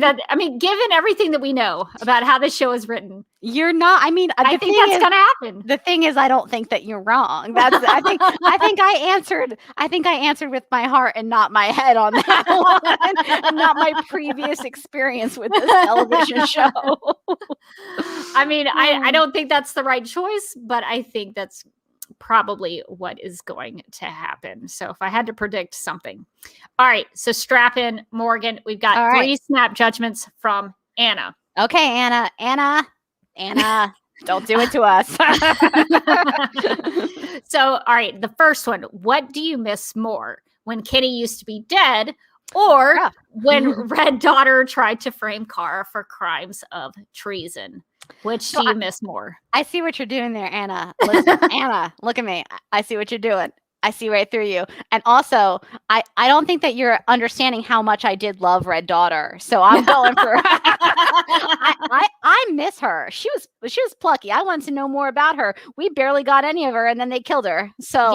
that I mean, given everything that we know about how this show is written, you're not. I mean, I think that's gonna happen. The thing is, I don't think that you're wrong. That's I think I answered with my heart and not my head on that one, and not my previous experience with this television show. I mean, I don't think that's the right choice, but I think that's probably what is going to happen. So if I had to predict something. All right. So strap in, Morgan. We've got 3 snap judgments from Anna. Okay, Anna, don't do it to us. So, all right. The first one, what do you miss more? When Kitty used to be dead, or when Red Daughter tried to frame Kara for crimes of treason? Which do you miss more? I see what you're doing there, Anna. Listen, Anna, look at me. I see what you're doing. I see right through you. And also, I don't think that you're understanding how much I did love Red Daughter. So I'm going for I miss her. She was plucky. I wanted to know more about her. We barely got any of her, and then they killed her. So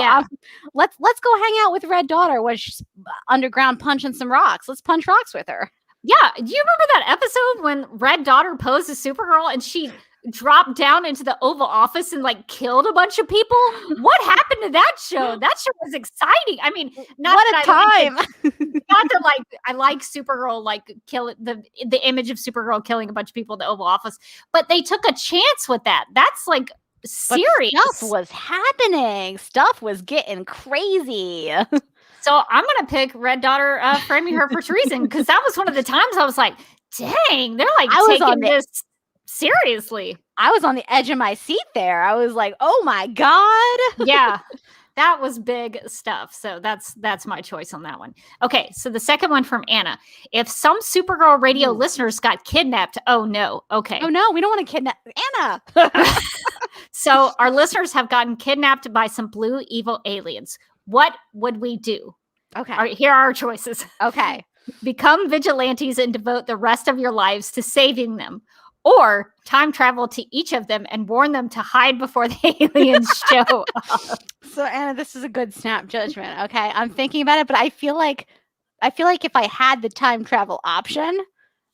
let's go hang out with Red Daughter when she's underground punching some rocks. Let's punch rocks with her. Yeah. Do you remember that episode when Red Daughter posed as Supergirl and she dropped down into the Oval Office and like killed a bunch of people? What happened to that show? That show was exciting. I mean, not that I like Supergirl, like kill the image of Supergirl killing a bunch of people in the Oval Office, but they took a chance with that. That's like serious. But stuff was happening. Stuff was getting crazy. So I'm going to pick Red Daughter framing her for treason, because that was one of the times I was like, dang, they're like taking this seriously. I was on the edge of my seat there. I was like, oh my God. Yeah, that was big stuff. So that's my choice on that one. Okay, so the second one from Anna. If some Supergirl Radio listeners got kidnapped, oh no. Okay. Oh no, we don't want to kidnap Anna. So our listeners have gotten kidnapped by some blue evil aliens. What would we do? Okay. All right, here are our choices. Okay. Become vigilantes and devote the rest of your lives to saving them. Or time travel to each of them and warn them to hide before the aliens show up. So, Anna, this is a good snap judgment. Okay. I'm thinking about it, but I feel like if I had the time travel option,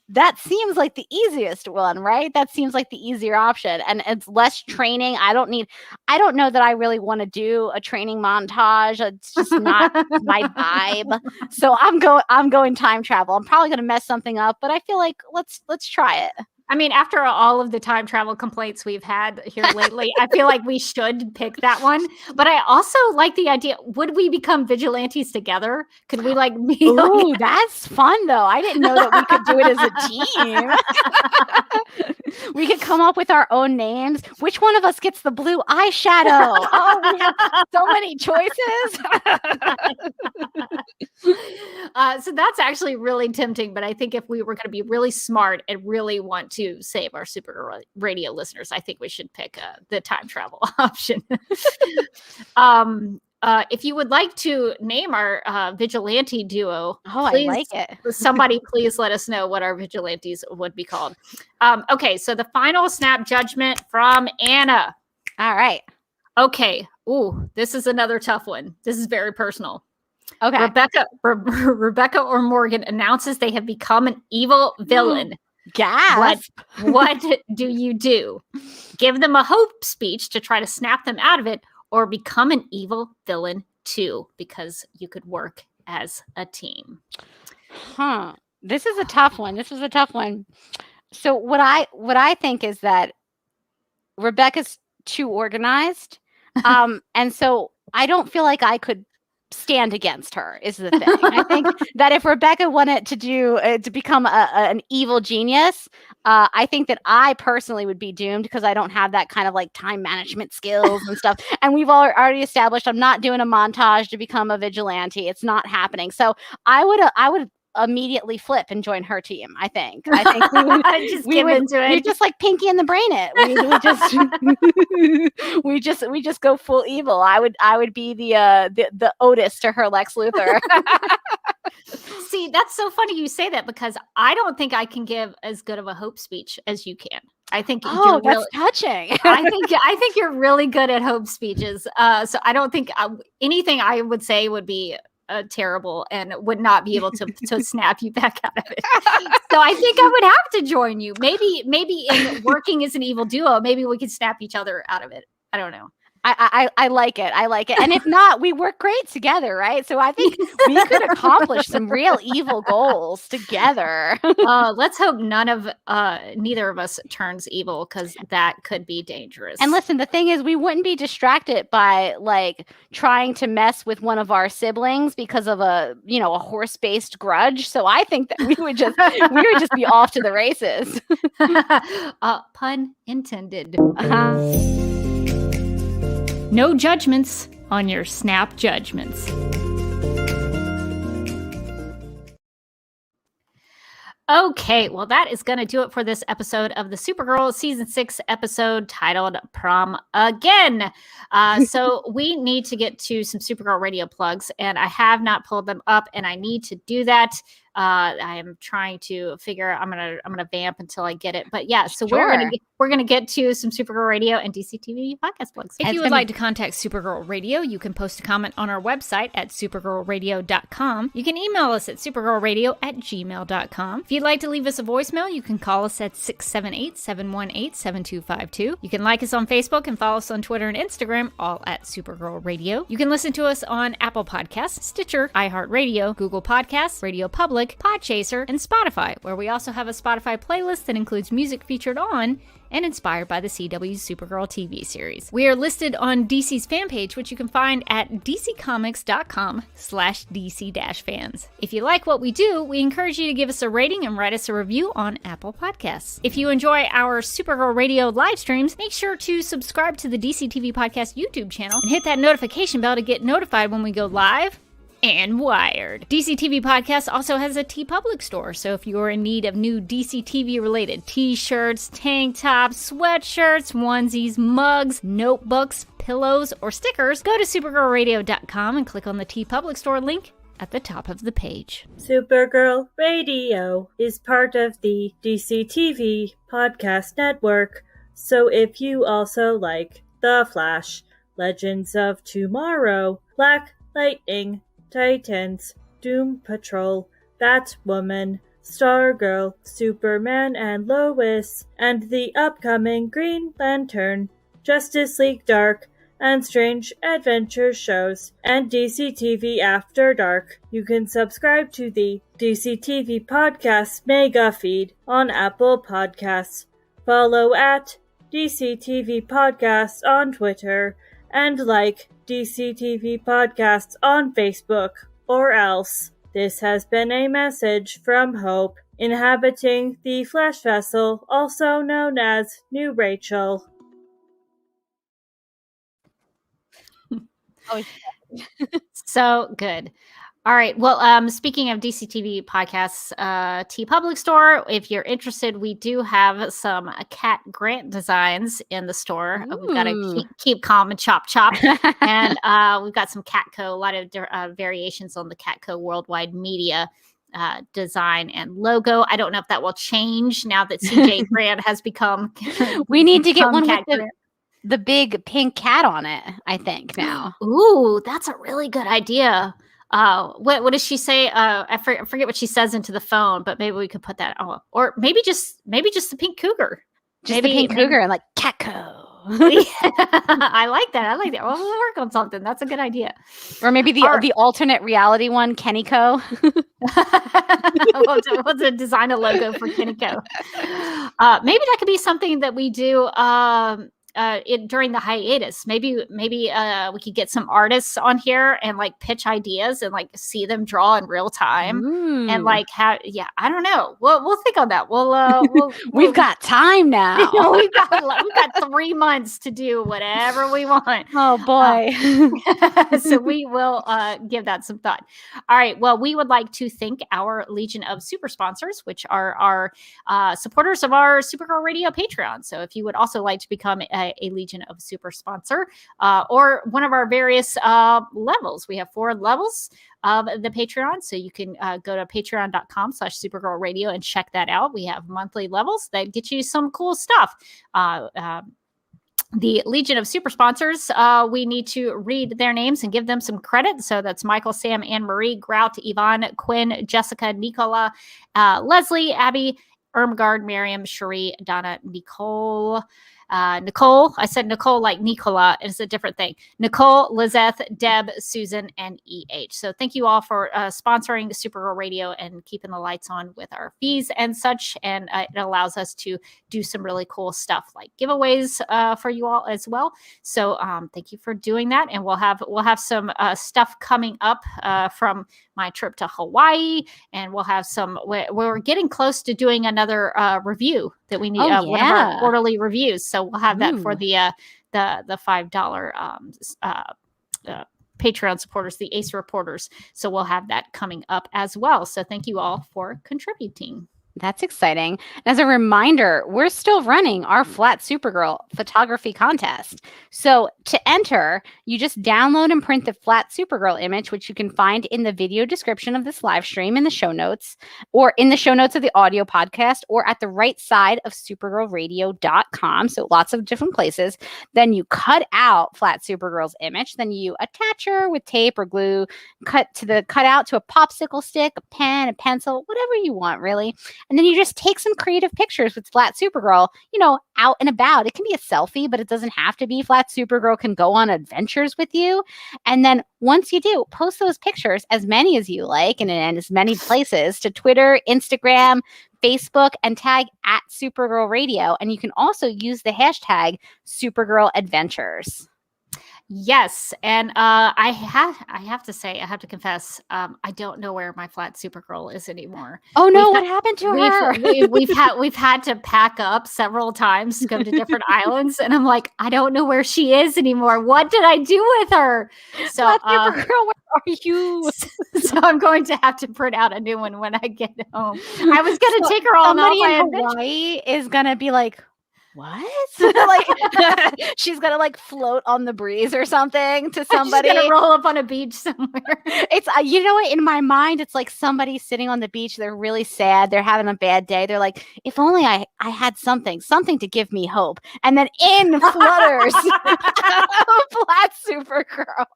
that seems like the easiest one, right? That seems like the easier option. And it's less training. I don't know that I really want to do a training montage. It's just not my vibe. So I'm going time travel. I'm probably going to mess something up, but I feel like let's try it. I mean, after all of the time travel complaints we've had here lately, I feel like we should pick that one. But I also like the idea, would we become vigilantes together? Could we be Ooh, that's fun, though. I didn't know that we could do it as a team. We could come up with our own names. Which one of us gets the blue eyeshadow? Oh, we have so many choices. So that's actually really tempting. But I think if we were going to be really smart and really want to save our Supergirl Radio listeners, I think we should pick the time travel option. If you would like to name our vigilante duo, please, I like it. Somebody please let us know what our vigilantes would be called. Okay, so the final snap judgment from Anna. All right. Okay. Ooh, this is another tough one. This is very personal. Okay. Rebecca or Morgan announces they have become an evil villain. Gasp. What do you do? Give them a hope speech to try to snap them out of it, or become an evil villain too, because you could work as a team. This is a tough one. So what I think is that Rebecca's too organized. And so I don't feel like I could stand against her is the thing. I think that if Rebecca wanted to do to become an evil genius, I think that I personally would be doomed, because I don't have that kind of time management skills and stuff. And we've already established I'm not doing a montage to become a vigilante. It's not happening. So I would immediately flip and join her team. I think we would just like Pinky and the Brain it. We just go full evil. I would be the Otis to her Lex Luthor. See, that's so funny you say that, because I don't think I can give as good of a hope speech as you can. I think that's touching. I think you're really good at hope speeches. So I don't think anything I would say would be terrible and would not be able to snap you back out of it. So I think I would have to join you. Maybe in working as an evil duo, maybe we could snap each other out of it. I don't know. I like it. I like it. And if not, we work great together, right? So I think we could accomplish some real evil goals together. Let's hope neither of us turns evil, because that could be dangerous. And listen, the thing is, we wouldn't be distracted by like trying to mess with one of our siblings because of a horse-based grudge. So I think that we would just be off to the races. Pun intended. Uh-huh. No judgments on your snap judgments. Okay, well, that is going to do it for this episode of the Supergirl Season 6 episode titled Prom Again. So we need to get to some Supergirl Radio plugs, and I have not pulled them up, and I need to do that. I am trying to figure out, I'm gonna vamp until I get it. But yeah, so Sure. we're gonna get to some Supergirl Radio and DCTV podcast plugs. If you would like to contact Supergirl Radio, you can post a comment on our website at supergirlradio.com. You can email us at supergirlradio@gmail.com. If you'd like to leave us a voicemail, you can call us at 678-718-7252. You can like us on Facebook and follow us on Twitter and Instagram, all at Supergirl Radio. You can listen to us on Apple Podcasts, Stitcher, iHeartRadio, Google Podcasts, Radio Public, Podchaser, and Spotify, where we also have a Spotify playlist that includes music featured on and inspired by the CW's Supergirl TV series. We are listed on DC's fan page, which you can find at dccomics.com/DC-fans. If you like what we do, we encourage you to give us a rating and write us a review on Apple Podcasts. If you enjoy our Supergirl Radio live streams, make sure to subscribe to the DC TV Podcast YouTube channel and hit that notification bell to get notified when we go live and wired. DCTV Podcast also has a TeePublic store, so if you're in need of new DCTV related t-shirts, tank tops, sweatshirts, onesies, mugs, notebooks, pillows, or stickers, go to supergirlradio.com and click on the TeePublic store link at the top of the page. Supergirl Radio is part of the DCTV Podcast Network, so if you also like The Flash, Legends of Tomorrow, Black Lightning, Titans, Doom Patrol, Batwoman, Stargirl, Superman and Lois, and the upcoming Green Lantern, Justice League Dark, and Strange Adventure shows, and DCTV After Dark, you can subscribe to the DCTV Podcast Mega Feed on Apple Podcasts. Follow at DCTV Podcast on Twitter, and like DCTV Podcasts on Facebook, or else. This has been a message from Hope, inhabiting the Flash vessel, also known as New Rachel. Oh, So good. All right. Well, speaking of DCTV podcasts, TeePublic store, if you're interested, we do have some cat grant designs in the store. We've got to keep calm and chop. And we've got some Catco, a lot of variations on the Catco Worldwide Media design and logo. I don't know if that will change now that CJ Grant has become. We need to get one Cat with Grant. the big pink cat on it, I think, now. Ooh, that's a really good idea. What does she say? I forget what she says into the phone, but maybe we could put that on, or maybe just the pink cougar. Just the pink cougar and like Catco. I like that. Well, we'll work on something. That's a good idea. Or maybe the alternate reality one, Kennyco. we'll design a logo for Kennyco. Maybe that could be something that we do during the hiatus. Maybe we could get some artists on here and like pitch ideas and like see them draw in real time. And like I don't know. We'll think on that. We've got time now. We've got 3 months to do whatever we want. Oh boy. So we will give that some thought. All right. Well, we would like to thank our Legion of Super sponsors, which are our supporters of our Supergirl Radio Patreon. So if you would also like to become a Legion of Super sponsor or one of our various levels, we have 4 levels of the Patreon. So you can go to patreon.com/Supergirl Radio and check that out. We have monthly levels that get you some cool stuff. the Legion of Super Sponsors, we need to read their names and give them some credit. So that's Michael, Sam, Anne Marie, Grout, Yvonne, Quinn, Jessica, Nicola, Leslie, Abby, Irmgard, Miriam, Cherie, Donna, Nicole. Nicole, I said Nicole like Nicola, it's a different thing. Nicole, Lizeth, Deb, Susan, and EH. So thank you all for sponsoring Supergirl Radio and keeping the lights on with our fees and such. And it allows us to do some really cool stuff like giveaways for you all as well. So thank you for doing that. And we'll have some stuff coming up from my trip to Hawaii, and we'll have some. We're getting close to doing another review that we need. One of our quarterly reviews. So we'll have that for the $5 Patreon supporters, the Ace reporters. So we'll have that coming up as well. So thank you all for contributing. That's exciting. As a reminder, we're still running our Flat Supergirl photography contest. So to enter, you just download and print the Flat Supergirl image, which you can find in the video description of this live stream in the show notes, or in the show notes of the audio podcast, or at the right side of supergirlradio.com. So lots of different places. Then you cut out Flat Supergirl's image. Then you attach her with tape or glue, cut out to a popsicle stick, a pen, a pencil, whatever you want, really. And then you just take some creative pictures with Flat Supergirl, out and about. It can be a selfie, but it doesn't have to be. Flat Supergirl can go on adventures with you. And then once you do, post those pictures, as many as you like, and in as many places, to Twitter, Instagram, Facebook, and tag at Supergirl Radio. And you can also use the hashtag Supergirl Adventures. Yes, and I have to confess, I don't know where my Flat Supergirl is anymore. Oh no, what happened to her? We've had to pack up several times to go to different islands, and I'm like, I don't know where she is anymore. What did I do with her? So, Flat Supergirl, where are you? So I'm going to have to print out a new one when I get home. I was going to take her on somebody my in adventure. Hawaii is going to be like, what? Like she's gonna like float on the breeze or something to somebody. She's gonna roll up on a beach somewhere. It's you know what? In my mind, it's like somebody sitting on the beach. They're really sad. They're having a bad day. They're like, if only I had something to give me hope. And then in flutters Flat Supergirl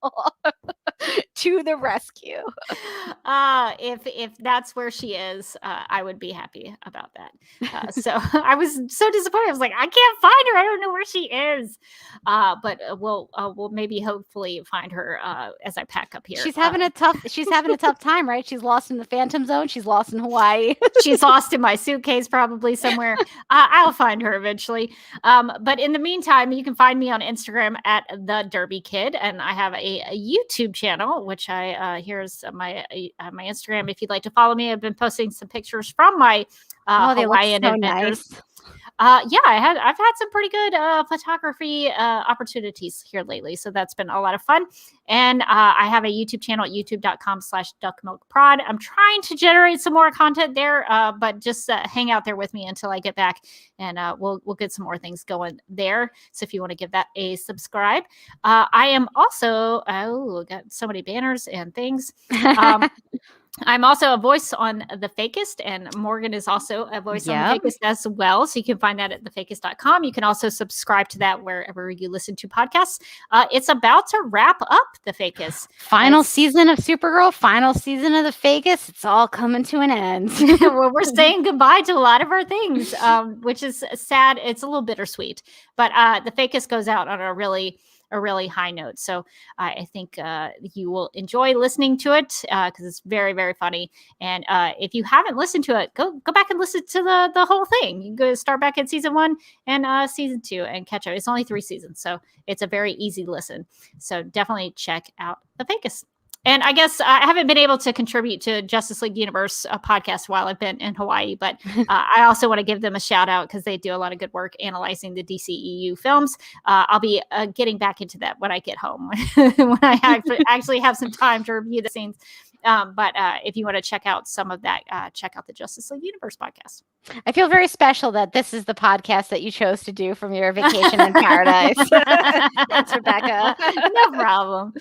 to the rescue. If that's where she is, I would be happy about that. So I was so disappointed. I was like, I can't find her. I don't know where she is. But we'll maybe hopefully find her as I pack up here. She's having a tough time, right? She's lost in the Phantom Zone. She's lost in Hawaii. She's lost in my suitcase probably somewhere. I'll find her eventually. But in the meantime, you can find me on Instagram at The Derby Kid, and I have a YouTube channel, which here's my Instagram. If you'd like to follow me, I've been posting some pictures from my Hawaiian adventures. Nice. I've had some pretty good photography opportunities here lately. So that's been a lot of fun. And I have a YouTube channel at youtube.com/duckmilkprod. I'm trying to generate some more content there, but just hang out there with me until I get back, and we'll get some more things going there. So if you want to give that a subscribe. I am also, got so many banners and things. I'm also a voice on The Fakest, and Morgan is also a voice on The Fakest as well. So you can find that at thefakest.com. You can also subscribe to that wherever you listen to podcasts. It's about to wrap up The Fakest. Final season of Supergirl, final season of The Fakest. It's all coming to an end. Well, we're saying goodbye to a lot of our things, which is sad. It's a little bittersweet, but The Fakest goes out on a really high note. So I think you will enjoy listening to it because it's very, very funny. And if you haven't listened to it, go back and listen to the whole thing. You can go start back at season 1 and season 2 and catch up. It's only 3 seasons, so it's a very easy listen. So definitely check out The Fakest. And I guess I haven't been able to contribute to Justice League Universe podcast while I've been in Hawaii, but I also want to give them a shout out because they do a lot of good work analyzing the DCEU films. I'll be getting back into that when I get home, when I actually have some time to review the scenes. But if you want to check out some of that, check out the Justice League Universe podcast. I feel very special that this is the podcast that you chose to do from your vacation in paradise. Thanks, Rebecca. No problem.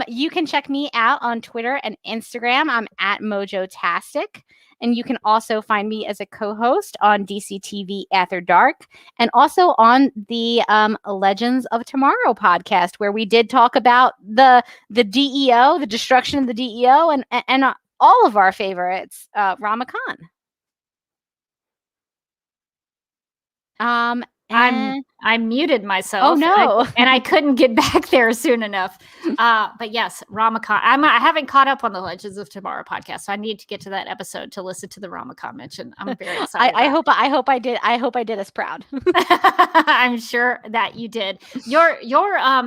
You can check me out on Twitter and Instagram. I'm at Mojotastic. And you can also find me as a co-host on DCTV After Dark and also on the Legends of Tomorrow podcast, where we did talk about the DEO, the destruction of the DEO, and all of our favorites, Rama Khan. I muted myself. Oh no! I couldn't get back there soon enough. But yes, Rama Khan. I haven't caught up on the Legends of Tomorrow podcast, so I need to get to that episode to listen to the Rama Khan mention. I'm very excited. I hope I did us proud. I'm sure that you did. Your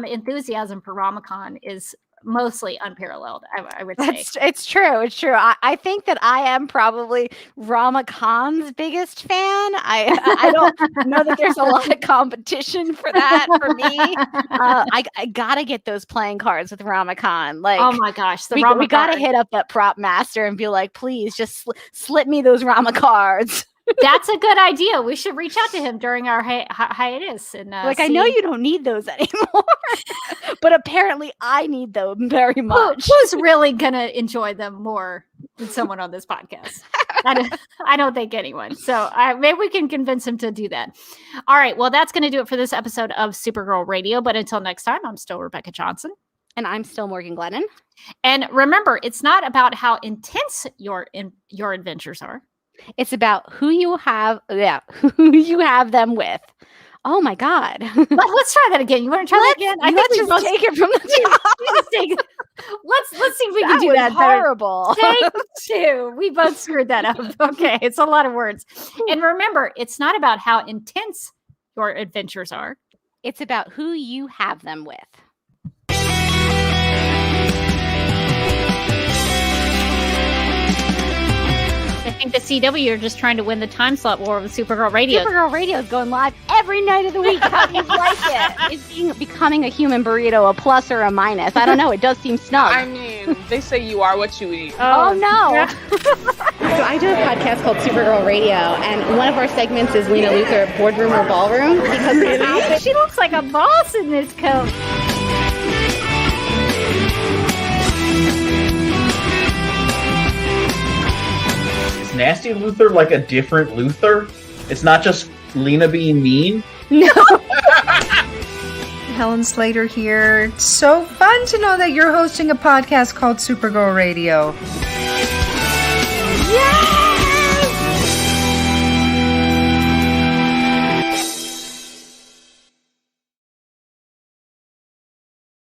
enthusiasm for Rama Khan is mostly unparalleled, I would say. It's true. I think that I am probably Rama Khan's biggest fan. I don't know that there's a lot of competition for that for me. I gotta get those playing cards with Rama Khan. Like, oh my gosh, we gotta hit up that prop master and be like, please just slip me those Rama cards. That's a good idea. We should reach out to him during our hiatus. And I know you don't need those anymore, but apparently I need them very much. Who's really going to enjoy them more than someone on this podcast? I don't think anyone. So maybe we can convince him to do that. All right. Well, that's going to do it for this episode of Supergirl Radio. But until next time, I'm still Rebecca Johnson. And I'm still Morgan Glennon. And remember, it's not about how intense your adventures are. It's about who you have them with. Oh my God. Let's try that again. You want to try that again? Let's just take it from the top. Let's see if we can do that. Horrible. Take two. We both screwed that up. Okay. It's a lot of words. And remember, it's not about how intense your adventures are. It's about who you have them with. I think the CW are just trying to win the time slot war with Supergirl Radio. Supergirl Radio is going live every night of the week. How do you like it? Is becoming a human burrito a plus or a minus? I don't know. It does seem snug. I mean, they say you are what you eat. Oh no. Yeah. So I do a podcast called Supergirl Radio, and one of our segments is Lena Luthor, Boardroom or Ballroom, because she looks like a boss in this coat. Nasty Luthor like a different Luthor? It's not just Lena being mean? No. Helen Slater here. It's so fun to know that you're hosting a podcast called Supergirl Radio.